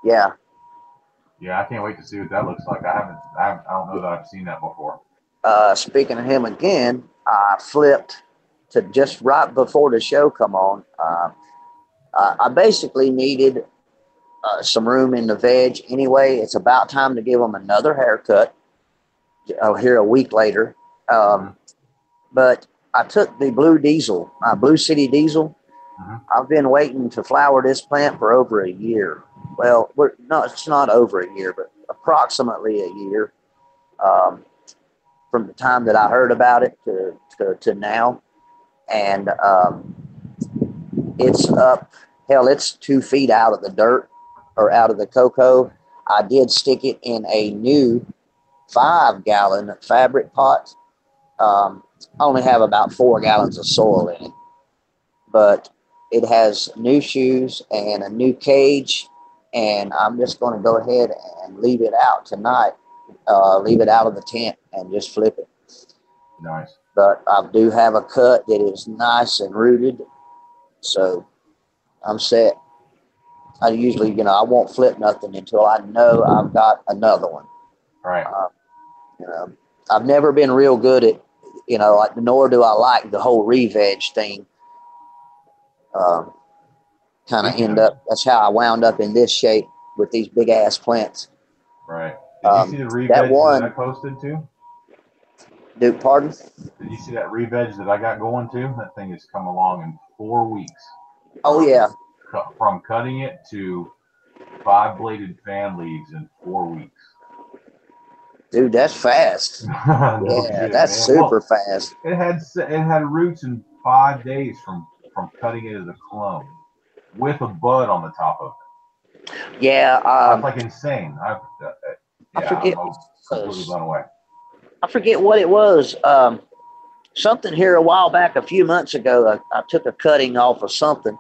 Yeah. Yeah, I can't wait to see what that looks like. I don't know that I've seen that before. Speaking of him again, I flipped to just right before the show come on. I basically needed some room in the veg anyway. It's about time to give them another haircut. Here a week later. But I took the Blue Diesel, my Blue City Diesel. I've been waiting to flower this plant for over a year. Well, it's not over a year, but approximately a year from the time that I heard about it to now. And it's up, hell, it's 2 feet out of the dirt or out of the cocoa. I did stick it in a new 5-gallon fabric pot. I only have about 4 gallons of soil in it, but it has new shoes and a new cage, and I'm just going to go ahead and leave it out tonight. Leave it out of the tent and just flip it. Nice. But I do have a cut that is nice and rooted, so I'm set. I usually, I won't flip nothing until I know I've got another one. Right. I've never been real good at, nor do I like the whole re-veg thing. That's how I wound up in this shape with these big ass plants. Right. Did you see the re-veg that I posted too? Dude, pardon? Did you see that re-veg that I got going too? That thing has come along in 4 weeks. Oh, yeah. From cutting it to 5-bladed fan leaves in 4 weeks. Dude, that's fast. No yeah, shit, that's man. super fast. It had roots in 5 days from cutting it as a clone with a bud on the top of it. Yeah. That's like insane. I forget. I'm completely blown away. I forget what it was. Something here a while back, a few months ago, I took a cutting off of something.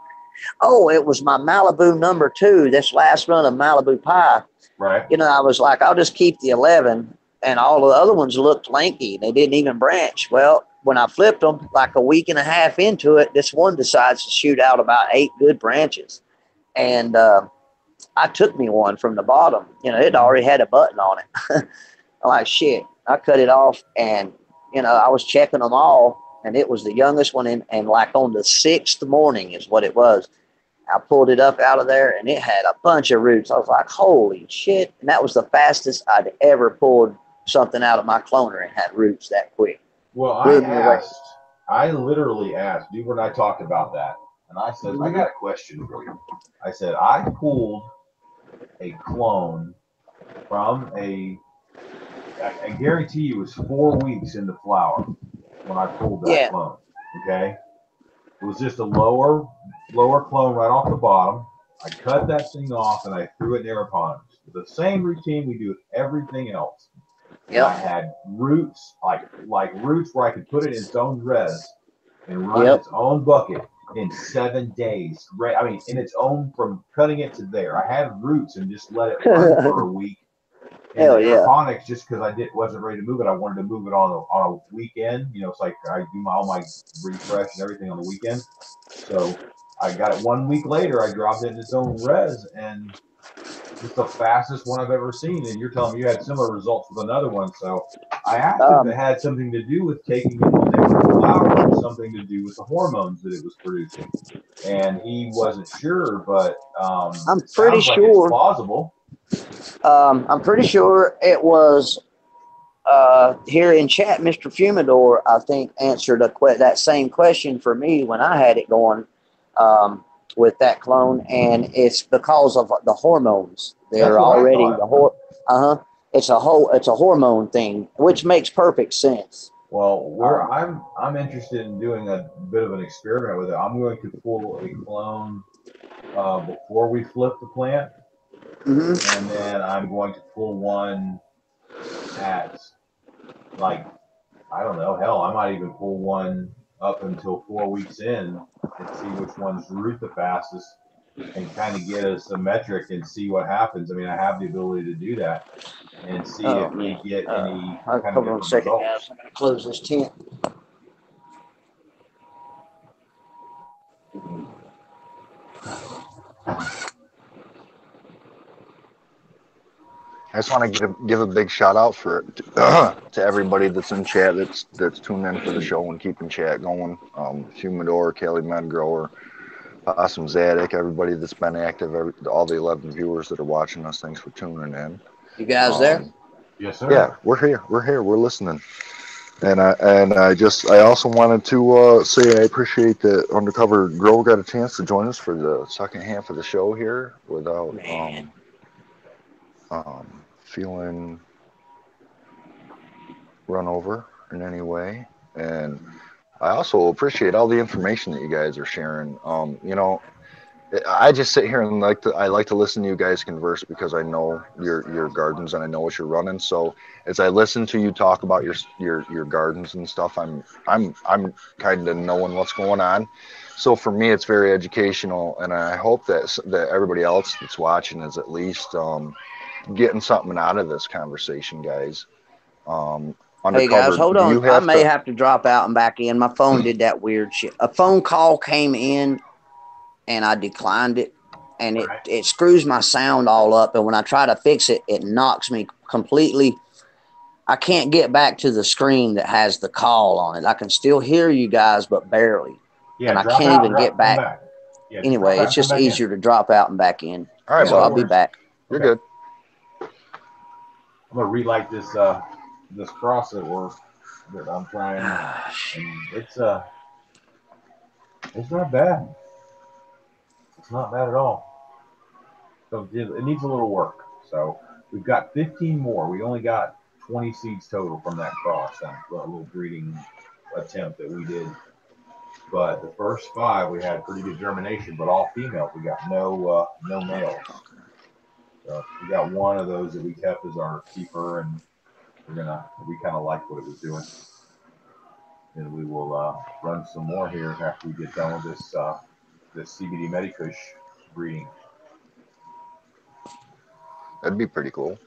Oh, it was my Malibu number 2, this last run of Malibu Pie. Right. I was like, I'll just keep the 11, and all the other ones looked lanky. They didn't even branch. Well, when I flipped them, like a week and a half into it, this one decides to shoot out about 8 good branches. And I took me one from the bottom. It already had a button on it. I'm like, shit. I cut it off, and, I was checking them all, and it was the youngest one, and like on the 6th morning is what it was. I pulled it up out of there, and it had a bunch of roots. I was like, holy shit. And that was the fastest I'd ever pulled something out of my cloner and had roots that quick. Well, I literally asked, Duber and I talked about that. And I said, I got a question for you. I said, I pulled a clone from I guarantee you it was 4 weeks into flower when I pulled that clone. Okay? It was just a lower clone right off the bottom. I cut that thing off and I threw it in aeroponics. The same routine we do with everything else. Yep. I had roots, like roots where I could put it in its own res and run its own bucket in 7 days. I mean, in its own, from cutting it to there. I had roots and just let it run for a week. And aeroponics, just because wasn't ready to move it, I wanted to move it on a weekend. It's like I do all my refresh and everything on the weekend. So I got it 1 week later. I dropped it in its own res, and It's the fastest one I've ever seen, and you're telling me you had similar results with another one. So I asked if it had something to do with taking it when they were in flower, or something to do with the hormones that it was producing. And he wasn't sure, but I'm it pretty sounds like it's sure. plausible. I'm pretty sure it was here in chat. Mr. Fumidor, I think, answered that same question for me when I had it going with that clone, and it's because of the hormones. They're already it's a hormone thing, which makes perfect sense. Well, I'm interested in doing a bit of an experiment with it. I'm going to pull a clone before we flip the plant, and then I'm going to pull one at, like, I don't know, hell, I might even pull one up until 4 weeks in and see which ones root the fastest, and kind of get us a metric and see what happens. I mean, I have the ability to do that and see if we get any kind of hold on a second, guys. I'm going to close this tent. I just want to give a big shout out to everybody that's in chat that's tuned in for the show and keeping chat going. Humidor, Kelly Medgrower, Possum Zadig, everybody that's been active, all the 11 viewers that are watching us. Thanks for tuning in. You guys there? Yes, sir. Yeah, we're here. We're listening. And I also wanted to say I appreciate that Undercover Grow got a chance to join us for the second half of the show here without feeling run over in any way. And I also appreciate all the information that you guys are sharing. I just sit here and I like to listen to you guys converse because I know your gardens and I know what you're running. So as I listen to you talk about your gardens and stuff, I'm kind of knowing what's going on. So for me, it's very educational, and I hope that everybody else that's watching is at least getting something out of this conversation, guys. Hey guys, hold on. I may have to drop out and back in. My phone did that weird shit. A phone call came in, and I declined it, and it screws my sound all up. And when I try to fix it, it knocks me completely. I can't get back to the screen that has the call on it. I can still hear you guys, but barely. Yeah, and I can't even get back. Yeah, anyway, it's just easier to drop out and back in. All right, so I'll be back. You're good. I'm gonna relight this this cross that I'm trying, and it's not bad. It's not bad at all. So it needs a little work. So we've got 15 more. We only got 20 seeds total from that cross, that little breeding attempt that we did. But the first 5 we had pretty good germination, but all females. We got no males. So we got one of those that we kept as our keeper, and we kind of liked what it was doing. And we will run some more here after we get done with this CBD Medikush breeding. That'd be pretty cool.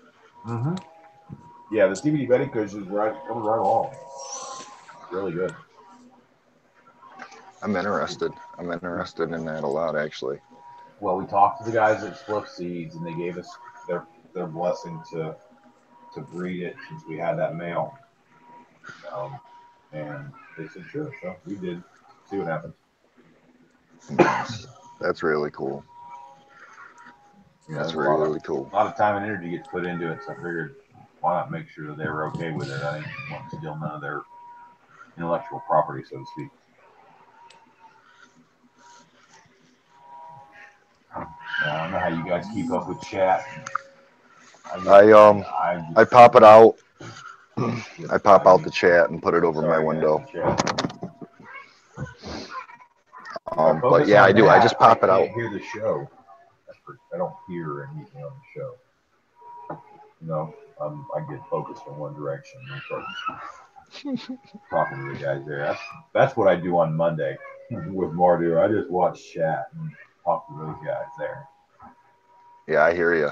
Mm-hmm. Yeah, the CBD Medikush is coming right along. Really good. I'm interested in that a lot, actually. Well, we talked to the guys at Split Seeds, and they gave us their blessing to breed it since we had that male. And they said sure, so we did. See what happens. Nice. That's really cool. That's really cool. A lot of time and energy gets put into it, so I figured why not make sure that they were okay with it. I didn't want to steal none of their intellectual property, so to speak. I don't know how you guys keep up with chat. I pop it out. I pop out the chat and put it over my window. But yeah, I do. I just pop it out. I can't hear the show. I don't hear anything on the show. I get focused in one direction and start talking to the guys there. That's what I do on Monday with Mardu. I just watch chat and talk to those guys there. Yeah, I hear you.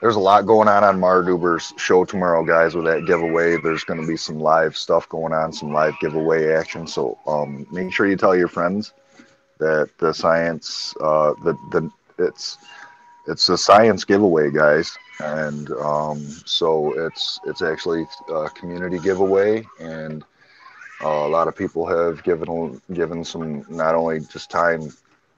There's a lot going on Marduber's show tomorrow, guys, with that giveaway. There's going to be some live stuff going on, some live giveaway action. So make sure you tell your friends that the SciEnts, It's a science giveaway, guys, and so it's actually a community giveaway, and a lot of people have given some, not only just time,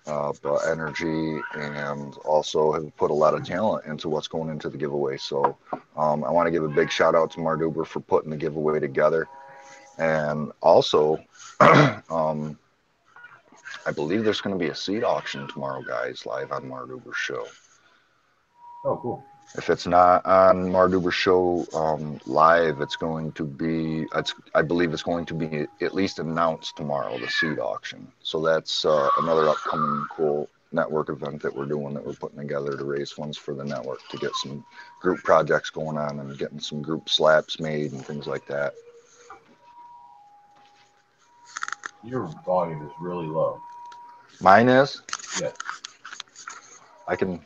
but energy, and also have put a lot of talent into what's going into the giveaway. So I want to give a big shout out to Marduber for putting the giveaway together, and also um, I believe there's going to be a seed auction tomorrow, guys, live on Marduber's show. Oh, cool. If it's not on Marduber's show live, it's going to be, I believe it's going to be at least announced tomorrow, the seed auction. So that's another upcoming cool network event that we're doing, that we're putting together to raise funds for the network, to get some group projects going on and getting some group slaps made and things like that. Your volume is really low. Mine is? Yes. I can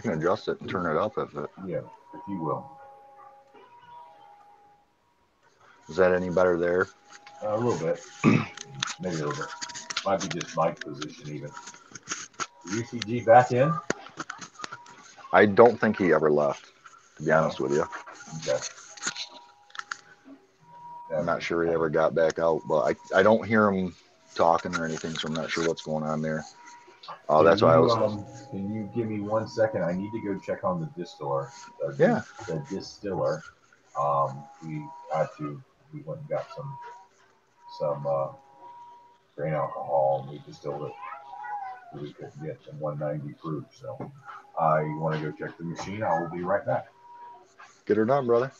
adjust it and turn it up if it. Yeah, if you will. Is that any better there? A little bit. Maybe a little bit. Might be just mic position even. UCG back in? I don't think he ever left, to be honest with you. Okay. I'm not sure he ever got back out, but I don't hear him talking or anything, so I'm not sure what's going on there. That's why I was. Can you give me 1 second? I need to go check on the distiller. Yeah. The distiller. We went and got some grain alcohol, and we distilled it. We couldn't get some 190 proof, so I want to go check the machine. I will be right back. Get her done, brother.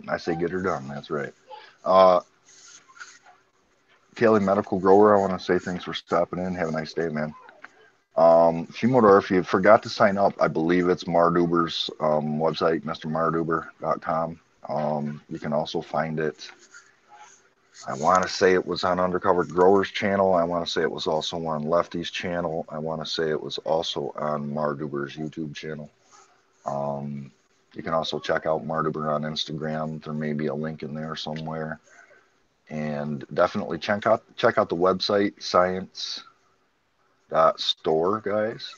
I say get her done. That's right. Kelly Medical Grower, I want to say thanks for stopping in. Have a nice day, man. Fumodor, if you forgot to sign up, I believe it's Marduber's website, mrmarduber.com. You can also find it. I want to say it was on Undercover Growers channel. I want to say it was also on Lefty's channel. I want to say it was also on Marduber's YouTube channel. You can also check out Marduber on Instagram. There may be a link in there somewhere. And definitely check out the website, SciEnts.store, guys.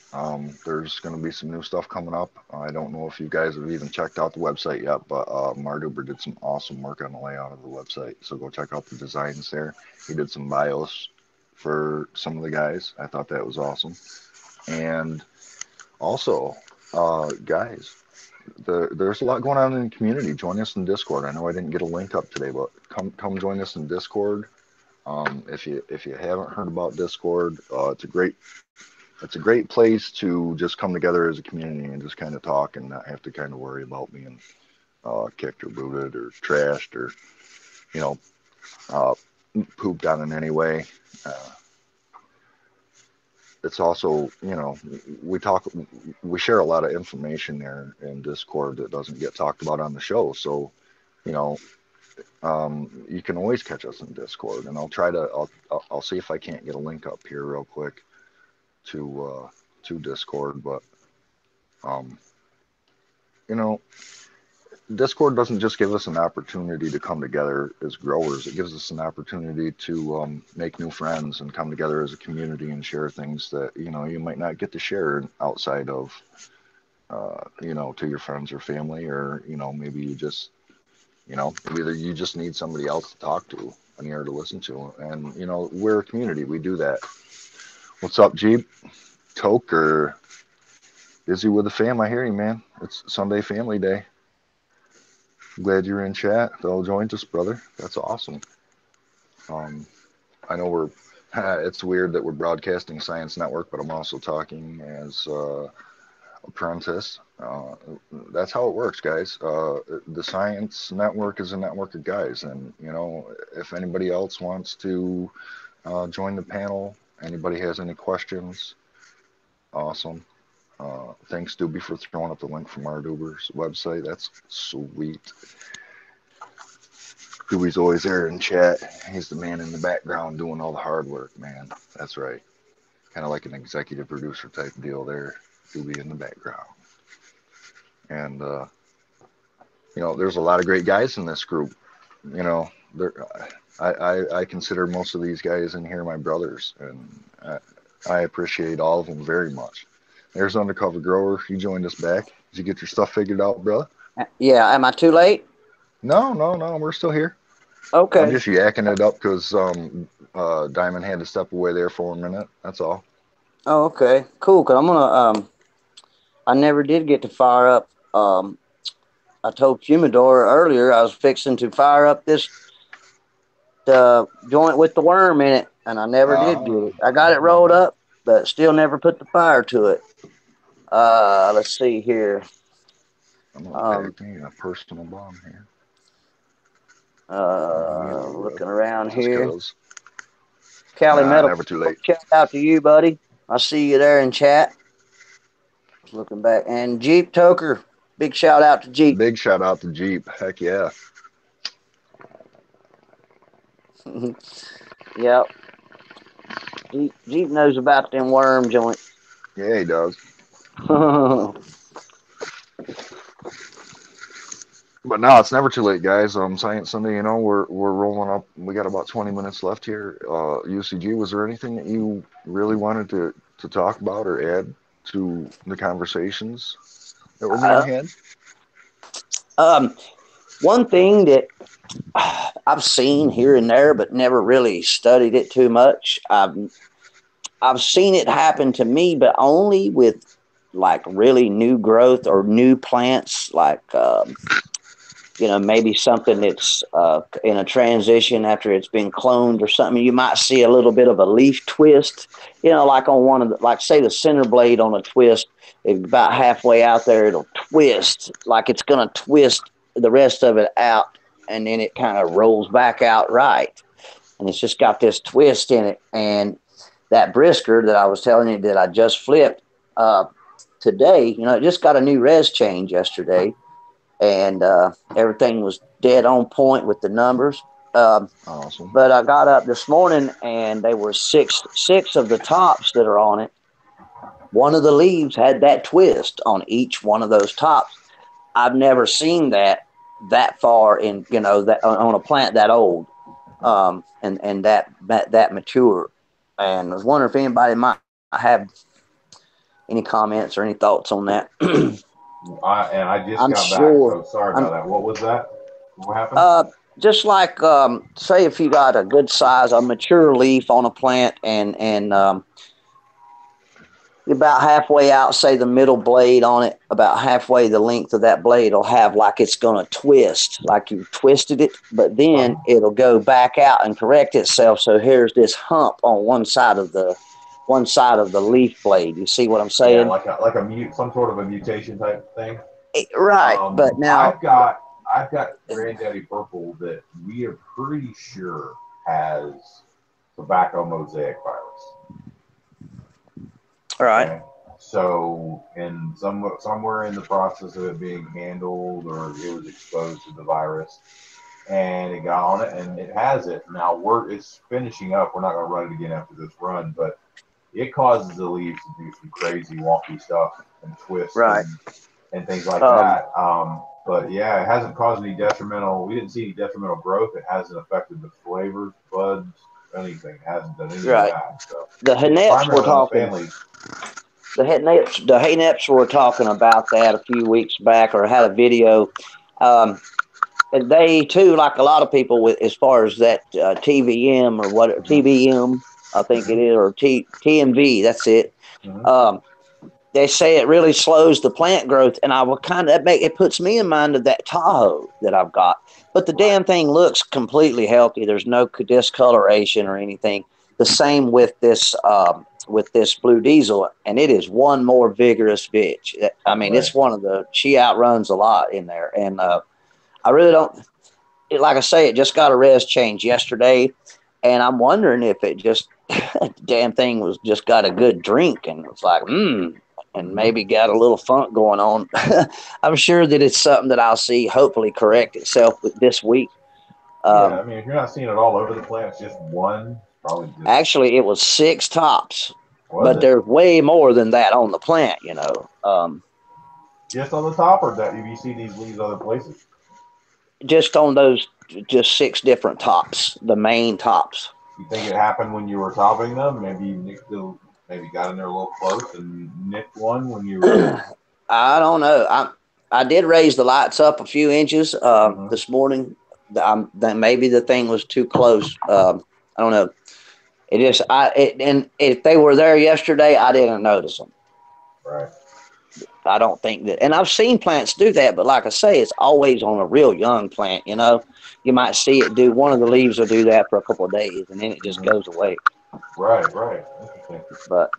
There's going to be some new stuff coming up. I don't know if you guys have even checked out the website yet, but Marduber did some awesome work on the layout of the website. So go check out the designs there. He did some bios for some of the guys. I thought that was awesome. And also, guys, there's a lot going on in the community. Join us in Discord. I know I didn't get a link up today, but come join us in Discord. If you haven't heard about Discord, it's a great place to just come together as a community and just kind of talk and not have to kind of worry about being kicked or booted or trashed or pooped on in any way. It's also, we share a lot of information there in Discord that doesn't get talked about on the show. So, you can always catch us in Discord, and I'll see if I can't get a link up here real quick to Discord. But, Discord doesn't just give us an opportunity to come together as growers. It gives us an opportunity to make new friends and come together as a community and share things that, you might not get to share outside of, to your friends or family, or, maybe you just, maybe you just need somebody else to talk to, an ear to listen to. And, we're a community. We do that. What's up, Jeep? Toke, or busy with the fam? I hear you, man. It's Sunday family day. Glad you're in chat. They'll join us, brother. That's awesome. I know it's weird that we're broadcasting Science Network, but I'm also talking as apprentice. That's how it works, guys. The Science Network is a network of guys, and if anybody else wants to join the panel, anybody has any questions, awesome. Thanks, Doobie, for throwing up the link from Marduber's website. That's sweet. Doobie's always there in chat. He's the man in the background doing all the hard work, man. That's right. Kind of like an executive producer type deal there. Doobie in the background. And, there's a lot of great guys in this group. I consider most of these guys in here my brothers. And I appreciate all of them very much. There's Undercover Grower. You joined us back. Did you get your stuff figured out, brother? Yeah, am I too late? No, no, no. We're still here. I'm Okay. just yakking it up because Diamond had to step away there for a minute. That's all. Oh, okay. Cool. Cause I'm gonna I never did get to fire up. I told Fumidor earlier I was fixing to fire up this joint with the worm in it, and I never did get it. I got it rolled up, but still never put the fire to it. Let's see here. I'm gonna pack me a personal bomb here. Looking around just here. Cause. Cali Metal. Never too late. Shout out to you, buddy. I see you there in chat. Looking back, and Jeep Toker. Big shout out to Jeep. Big shout out to Jeep. Heck yeah. Yep. Jeep knows about them worm joints. Yeah, he does. But no, it's never too late, guys. SciEnts Sunday, you know, we're rolling up. We got about 20 minutes left here. UCG, was there anything that you really wanted to talk about or add to the conversations that were being had? One thing that I've seen here and there, but never really studied it too much. I've seen it happen to me, but only with like really new growth or new plants, like you know, maybe something that's in a transition after it's been cloned or something. You might see a little bit of a leaf twist, you know, like on one of the, like say the center blade on a twist, about halfway out there, it'll twist like it's going to twist the rest of it out, and then it kind of rolls back out right. And it's just got this twist in it. And that brisker that I was telling you that I just flipped today, you know, it just got a new res change yesterday. And everything was dead on point with the numbers. Awesome. But I got up this morning, and they were six of the tops that are on it. One of the leaves had that twist on each one of those tops. I've never seen that far in, you know, that on a plant that old, and that mature. And I was wondering if anybody might have any comments or any thoughts on that. I just got back, so sorry about that. What was that? What happened? Just like, say if you got a good size, a mature leaf on a plant, and about halfway out, say the middle blade on it, about halfway the length of that blade will have like it's going to twist, like you twisted it, but then it'll go back out and correct itself. So here's this hump on one side of the leaf blade. You see what I'm saying? Yeah, like a some sort of a mutation type thing. Right, but now I've got Granddaddy Purple that we are pretty sure has tobacco mosaic virus. All right. Okay? So, in somewhere in the process of it being handled, or it was exposed to the virus, and it got on it, and it has it. Now it's finishing up. We're not going to run it again after this run, but it causes the leaves to do some crazy wonky stuff and twists, right, and things like that. But yeah, it hasn't caused any detrimental. We didn't see any detrimental growth. It hasn't affected the flavors, buds, anything. It hasn't done any of that. So the Haneps were talking. The Haneps were talking about that a few weeks back, or had a video. And they too, like a lot of people, with as far as that TVM or what TVM, I think it is, or TMV. That's it. Mm-hmm. They say it really slows the plant growth, and I will it puts me in mind of that Tahoe that I've got. But the damn thing looks completely healthy. There's no discoloration or anything. The same with this Blue Diesel, and it is one more vigorous bitch. I mean, it's one of she outruns a lot in there, and I really don't. Like I say, it just got a res change yesterday, and I'm wondering if it just the damn thing was just got a good drink, and it's like and maybe got a little funk going on. I'm sure that it's something that I'll see hopefully correct itself this week. I mean, if you're not seeing it all over the plant, it's just one. Probably actually, it was 6 tops, but there's way more than that on the plant, you know. Just on the top, or have you seen these leaves other places? Just on those, just 6 different tops, the main tops. You think it happened when you were topping them? Maybe you nicked the maybe got in there a little close and nicked one when you were? I don't know. I did raise the lights up a few inches this morning. Maybe the thing was too close. I don't know. And if they were there yesterday, I didn't notice them. Right. I don't think that, and I've seen plants do that, but like I say, it's always on a real young plant. You know, you might see it do, one of the leaves will do that for a couple of days, and then it just goes away. Right. Interesting. But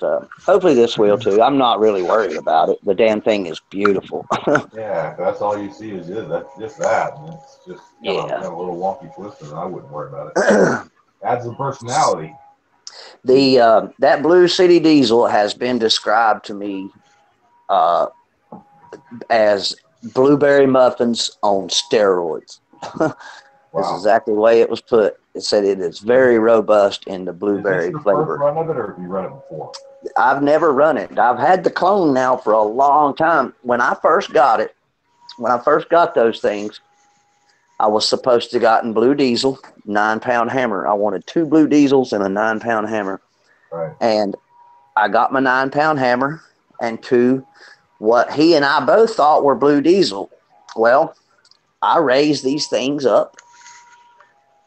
hopefully this will too. I'm not really worried about it. The damn thing is beautiful. Yeah, if that's all you see is that's just that, and it's just kind of a little wonky twisted, and I wouldn't worry about it. Adds some personality. That Blue City Diesel has been described to me as blueberry muffins on steroids. Wow. That's exactly the way it was put. It said it is very robust in the blueberry flavor. First run of it, or have you run it before? I've never run it. I've had the clone now for a long time. When I first got those things, I was supposed to have gotten Blue Diesel, 9-pound hammer. I wanted 2 Blue Diesels and a 9-pound hammer. Right. And I got my 9-pound hammer and 2 what he and I both thought were Blue Diesel. Well, I raised these things up.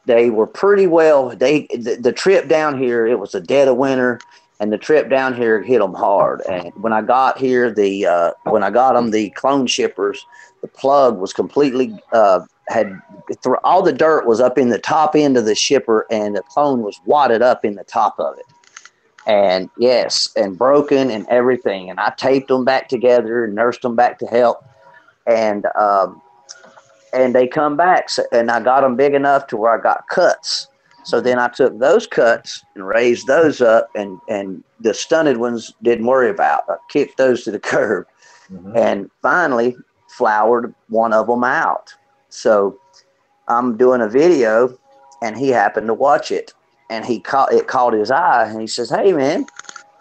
They were pretty well. The trip down here, it was the dead of winter, and the trip down here hit them hard. And when I got here, when I got them, the clone shippers, the plug was completely all the dirt was up in the top end of the shipper, and the clone was wadded up in the top of it. And yes, and broken and everything. And I taped them back together and nursed them back to health. And they come back, and I got them big enough to where I got cuts. So then I took those cuts and raised those up, and the stunted ones didn't worry about. I kicked those to the curb, and finally flowered one of them out. So I'm doing a video, and he happened to watch it, and it caught his eye, and he says, "Hey man,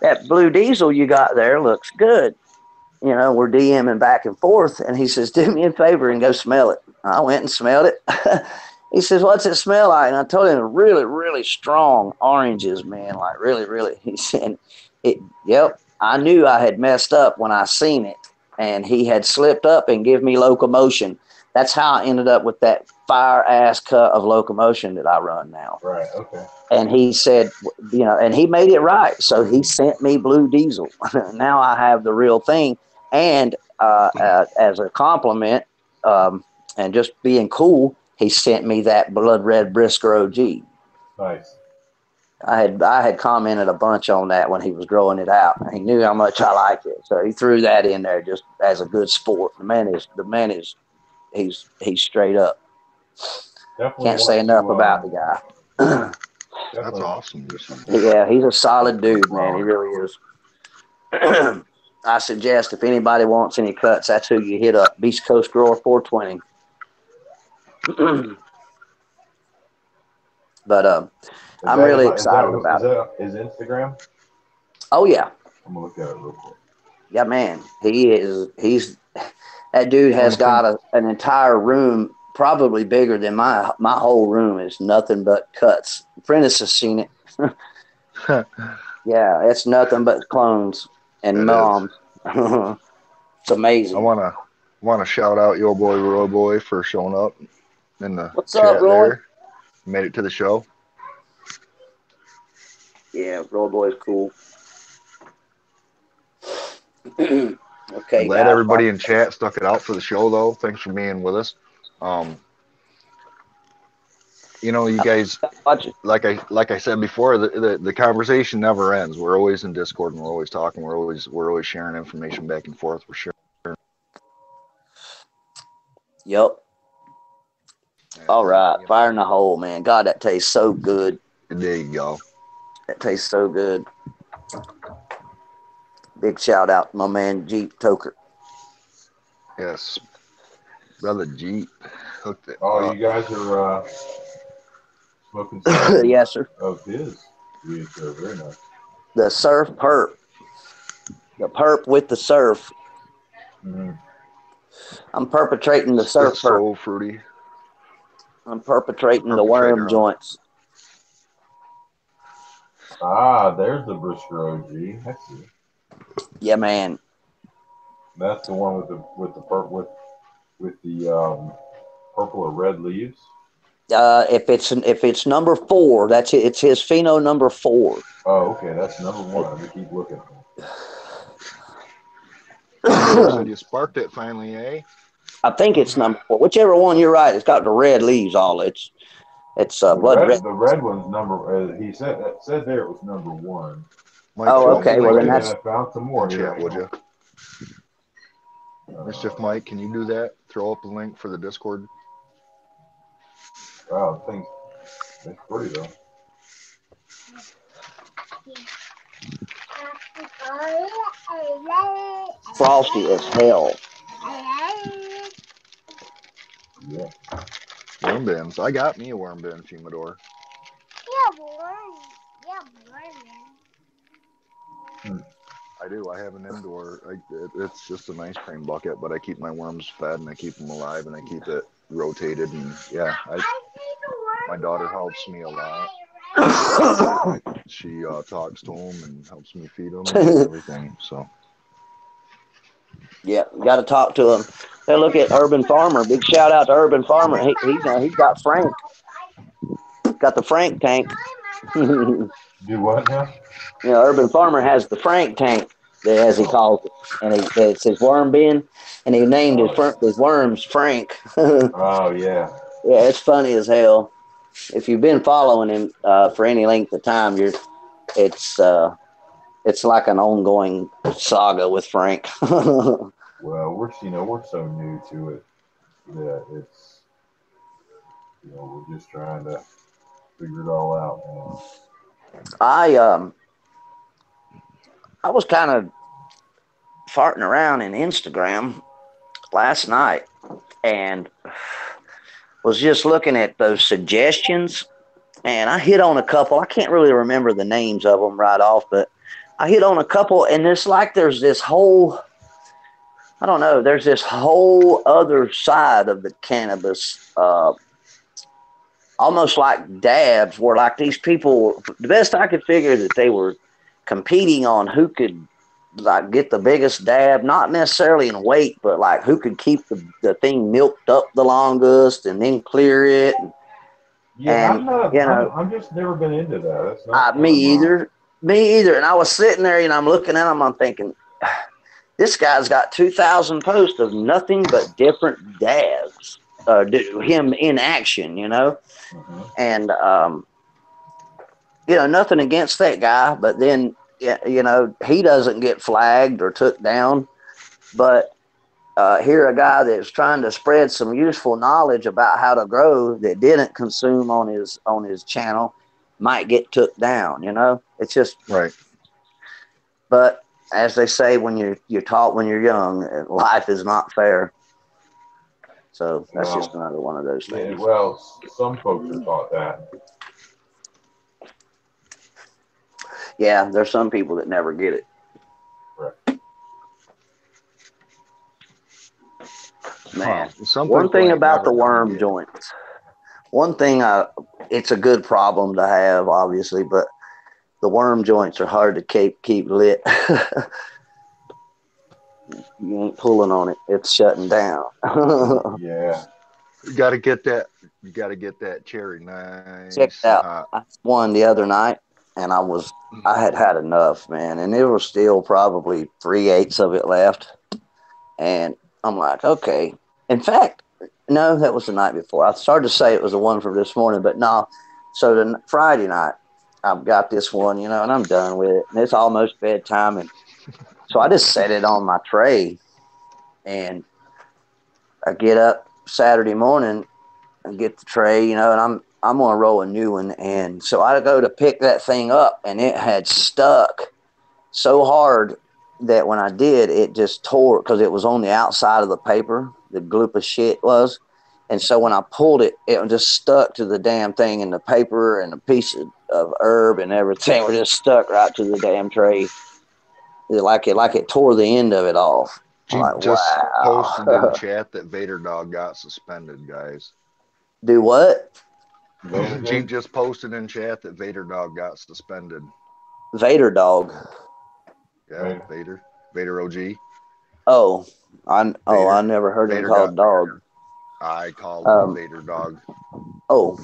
that Blue Diesel you got there looks good." You know, we're DMing back and forth, and he says, "Do me a favor and go smell it." I went and smelled it. He says, "What's it smell like?" And I told him, really, really strong oranges, man, like really, really. He said, "Yep, I knew I had messed up when I seen it." And he had slipped up and give me locomotion. That's how I ended up with that fire-ass cut of locomotion that I run now. Right, okay. And he said, you know, and he made it right. So he sent me Blue Diesel. Now I have the real thing. And as a compliment, and just being cool, he sent me that Blood Red Brisker OG. Nice. I had commented a bunch on that when he was growing it out. He knew how much I liked it, so he threw that in there just as a good sport. The man is he's straight up. Definitely can't say enough about the guy. That's awesome. Yeah, he's a solid dude, man. He really is. I suggest if anybody wants any cuts, that's who you hit up. Beast Coast Grower 420. But I'm really excited about it. Is that his Instagram? Oh yeah. I'm gonna look at it real quick. Yeah, man. He's that dude has got an entire room, probably bigger than my whole room is nothing but cuts. Prentice has seen it. Yeah, it's nothing but clones and moms. It's amazing. I wanna shout out your boy Roy Boy for showing up in the What's chat up, Roy? there. Made it to the show. Yeah, Roy Boy's cool. Okay, I'm glad everybody in chat stuck it out for the show, though. Thanks for being with us. You know, you guys, like I said before, the conversation never ends. We're always in Discord, and we're always talking. We're always sharing information back and forth. We're sharing. Yep. All right, fire in the hole, man. God, that tastes so good. There you go. That tastes so good. Big shout out to my man Jeep Toker. Yes, brother Jeep. Hooked it up. You guys are smoking some yes, sir. Of his. Very nice. The surf perp. The perp with the surf. Mm-hmm. I'm perpetrating the surf perp. So fruity. I'm perpetrating the worm joints. There's the Brisker OG. That's it. Yeah, man. That's the one with the purple or red leaves. If it's number 4, that's it. It's his pheno number 4. Oh, okay, that's number 1. Let me keep looking. You said you sparked it finally, eh? I think it's number 4. Whichever one, you're right. It's got the red leaves all. It's blood red. The red one's number. He said there it was number 1. Mike, okay. Well, then that's. I found some more chat, here. would you? Mischief Mike, can you do that? Throw up a link for the Discord. Wow, thing's pretty though. Frosty as hell. Yeah. Worm bins. I got me a worm bin, Fumador. I do. I have an indoor. It's just an ice cream bucket, but I keep my worms fed and I keep them alive and I keep it rotated. And yeah, my daughter helps me a lot. She talks to them and helps me feed them and everything. So. Yeah, you got to talk to him. Hey, look at Urban Farmer. Big shout out to Urban Farmer. He's got Frank. Got the Frank tank. Do what now? You know, Urban Farmer has the Frank tank, as he calls it, and it's his worm bin, and he named his worms Frank. Oh yeah. Yeah, it's funny as hell. If you've been following him for any length of time, it's like an ongoing saga with Frank. Well, we're so new to it that it's we're just trying to figure it all out, man. I was kind of farting around in Instagram last night and was just looking at those suggestions, and I hit on a couple. I can't really remember the names of them right off, but I hit on a couple, and it's like there's this whole, I don't know, there's this whole other side of the cannabis, almost like dabs, where like these people, the best I could figure is that they were competing on who could like get the biggest dab, not necessarily in weight, but like who could keep the thing milked up the longest and then clear it. Yeah, I'm just never been into that. That's not me either. And I was sitting there and I'm looking at him, I'm thinking, this guy's got 2,000 posts of nothing but different dabs, him in action, Mm-hmm. and nothing against that guy, but then he doesn't get flagged or took down. But here a guy that's trying to spread some useful knowledge about how to grow that didn't consume on his channel might get took down. It's just right. But as they say, when you're taught when you're young, life is not fair. So that's just another one of those things. Yeah, well, some folks are taught that. Yeah, there's some people that never get it. Right. Man, one thing about the worm joints. One thing, it's a good problem to have, obviously, but the worm joints are hard to keep lit. You ain't pulling on it; it's shutting down. Yeah, you got to get that. You got to get that cherry nice. Check it out. I won the other night, and I had enough, man, and there was still probably 3/8 of it left, and I'm like, okay. In fact, no, that was the night before. I started to say it was the one from this morning, but no. So the Friday night, I've got this one, and I'm done with it. And it's almost bedtime. And so I just set it on my tray. And I get up Saturday morning and get the tray, and I'm going to roll a new one. And so I go to pick that thing up, and it had stuck so hard that when I did, it just tore because it was on the outside of the paper, the gloop of shit was. And so when I pulled it, it just stuck to the damn thing, and the paper and the piece of herb and everything were just stuck right to the damn tray. Like it tore the end of it off. Just posted in the chat that Vader Dog got suspended, guys. Do what? Jeep just posted in chat that Vader Dog got suspended. Vader dog. Yeah, Vader OG. Oh, I never heard him called dog. I called him Vader dog. Oh,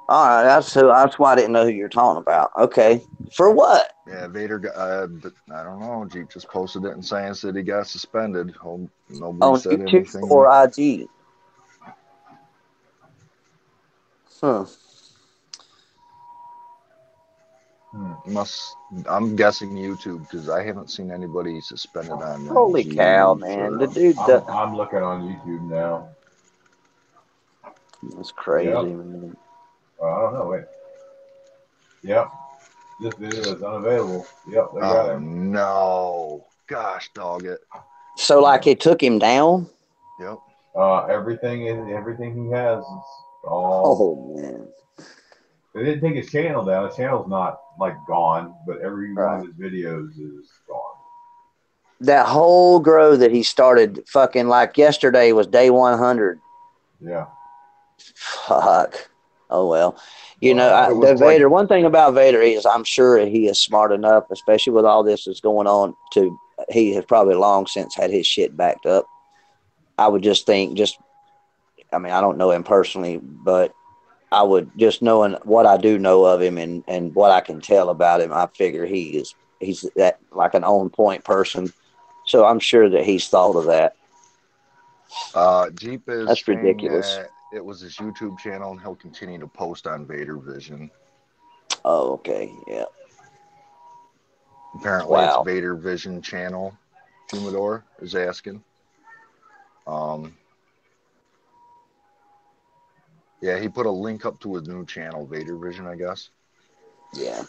all right. That's why I didn't know who you're talking about. Okay, for what? Yeah, Vader. I don't know. Jeep just posted it and saying that he got suspended. Nobody On said YouTube anything. or IG? Huh. I'm guessing YouTube because I haven't seen anybody suspended on. Holy IG cow, man! The dude. I'm looking on YouTube now. That's crazy, man. Well, I don't know. Wait. Yep. This video is unavailable. Yep, they got him. No. Gosh, dog it. So, like, it took him down? Yep. Everything he has is all. Oh, man. They didn't take his channel down. His channel's not, like, gone, but every one of his videos is gone. That whole grow that he started fucking, like, yesterday was day 100. Yeah. Fuck. Oh, well. You know, Vader, one thing about Vader is I'm sure he is smart enough, especially with all this that's going on, he has probably long since had his shit backed up. I would just think, I mean, I don't know him personally, but I would just knowing what I do know of him and what I can tell about him, I figure he's that like an on point person. So I'm sure that he's thought of that. Jeep is that's ridiculous. It was his YouTube channel, and he'll continue to post on Vader Vision. Oh, okay, yeah. Apparently, it's Vader Vision channel. Humidor is asking. Yeah, he put a link up to his new channel, Vader Vision, I guess. Yeah.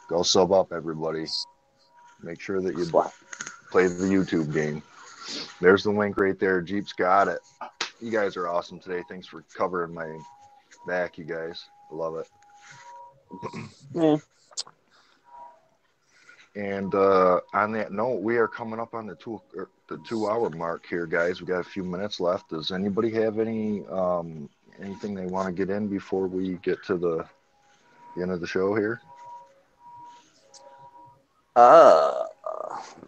Go sub up, everybody. Make sure that you play the YouTube game. There's the link right there. Jeep's got it. You guys are awesome today. Thanks for covering my back, you guys. I love it. Yeah. And on that note, we are coming up on the 2 hour mark here, guys. We got a few minutes left. Does anybody have anything they want to get in before we get to the end of the show here?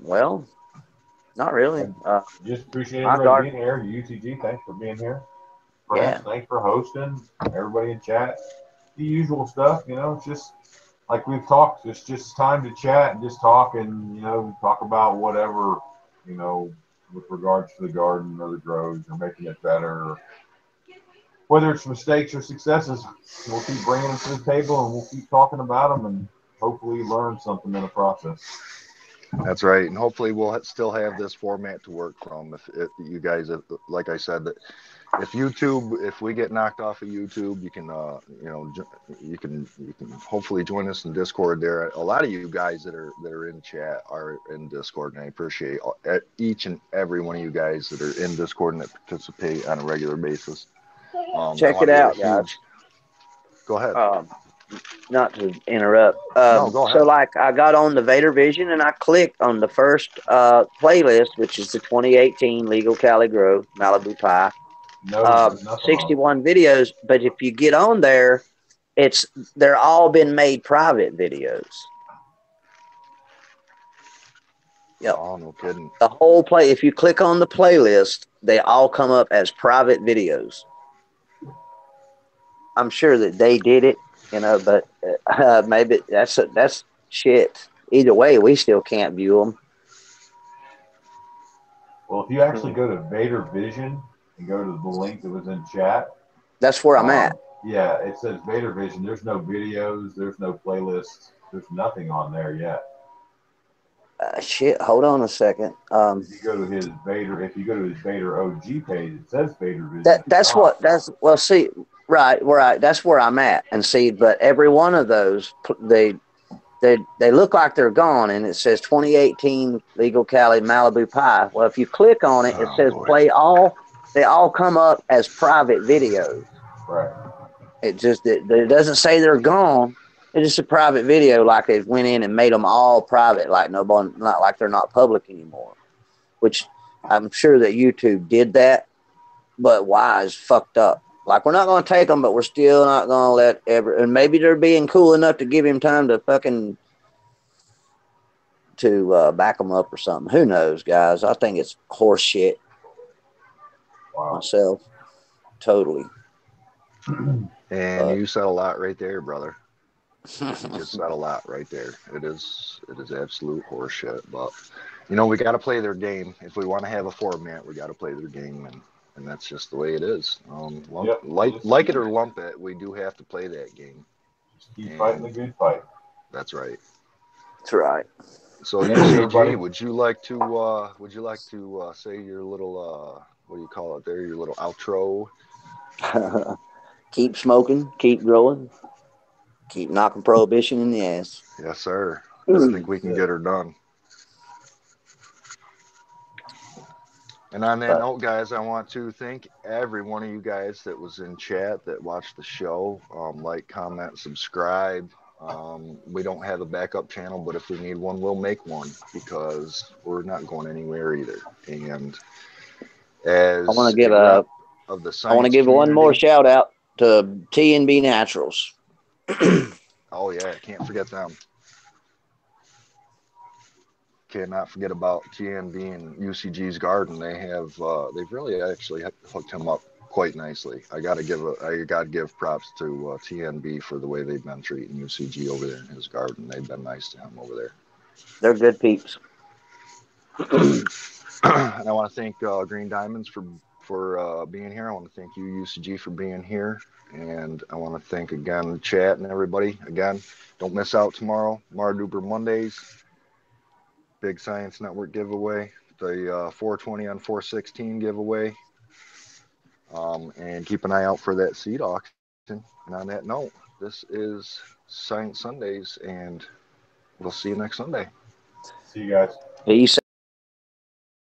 Well, not really. Just appreciate everybody being here. UTG, thanks for being here. Friends, thanks for hosting. Everybody in chat. The usual stuff, you know, it's just like we've talked, it's just time to chat and just talk and, you know, talk about whatever, you know, with regards to the garden or the grows or making it better. Or whether it's mistakes or successes, we'll keep bringing them to the table and we'll keep talking about them and hopefully learn something in the process. That's right, and hopefully we'll still have this format to work from. If you guys, like I said, that if we get knocked off of YouTube, you can, you can hopefully join us in Discord. There, a lot of you guys that are in chat are in Discord, and I appreciate each and every one of you guys that are in Discord and that participate on a regular basis. Check it out, guys. Go ahead. Not to interrupt. No, go ahead. So, like, I got on the Vader Vision and I clicked on the first playlist, which is the 2018 Legal Cali Grow Malibu Pie. 61 videos. But if you get on there, they're all been made private videos. Yep. Oh, no kidding. The whole if you click on the playlist, they all come up as private videos. I'm sure that they did it. You know, but maybe that's shit. Either way, we still can't view them. Well, if you actually go to Vader Vision and go to the link that was in chat, that's where I'm at. Yeah, it says Vader Vision. There's no videos. There's no playlists. There's nothing on there yet. Shit. Hold on a second. If you go to his Vader OG page, it says Vader Vision. Well, see. Right, that's where I'm at. And see, but every one of those, they look like they're gone, and it says 2018 Legal Cali Malibu Pie. Well, if you click on it, it says play all. They all come up as private videos. Right. It doesn't say they're gone. It's just a private video, like they went in and made them all private, like not like they're not public anymore. Which I'm sure that YouTube did that, but why is fucked up. Like, we're not going to take them, but we're still not going to and maybe they're being cool enough to give him time to fucking to back them up or something. Who knows, guys? I think it's horse shit. Wow. Myself, totally. And you said a lot right there, brother. You just said a lot right there. It is absolute horseshit. But we got to play their game. If we want to have a format, we got to play their game, and that's just the way it is. Like it or lump it, we do have to play that game. Just keep fighting the good fight. That's right. That's right. So UCG, would you like to say your little what do you call it there? Your little outro. Keep smoking, keep growing, keep knocking prohibition in the ass. Yes, sir. I think we can get her done. And on that note, guys, I want to thank every one of you guys that was in chat, that watched the show. Like, comment, subscribe. We don't have a backup channel, but if we need one, we'll make one, because we're not going anywhere either. And as I want to give one more shout out to TNB Naturals. Oh yeah, can't forget them. Cannot forget about TNB and UCG's garden. They've really actually hooked him up quite nicely. I gotta give props to TNB for the way they've been treating UCG over there in his garden. They've been nice to him over there. They're good peeps. And I want to thank Green Diamonds for being here. I want to thank you, UCG, for being here. And I want to thank again the chat and everybody. Again, don't miss out tomorrow, Marduper Mondays. Big Science Network giveaway, the 420 on 416 giveaway, and keep an eye out for that seed auction. And on that note, this is SciEnts Sundays, and we'll see you next Sunday. See you guys. Peace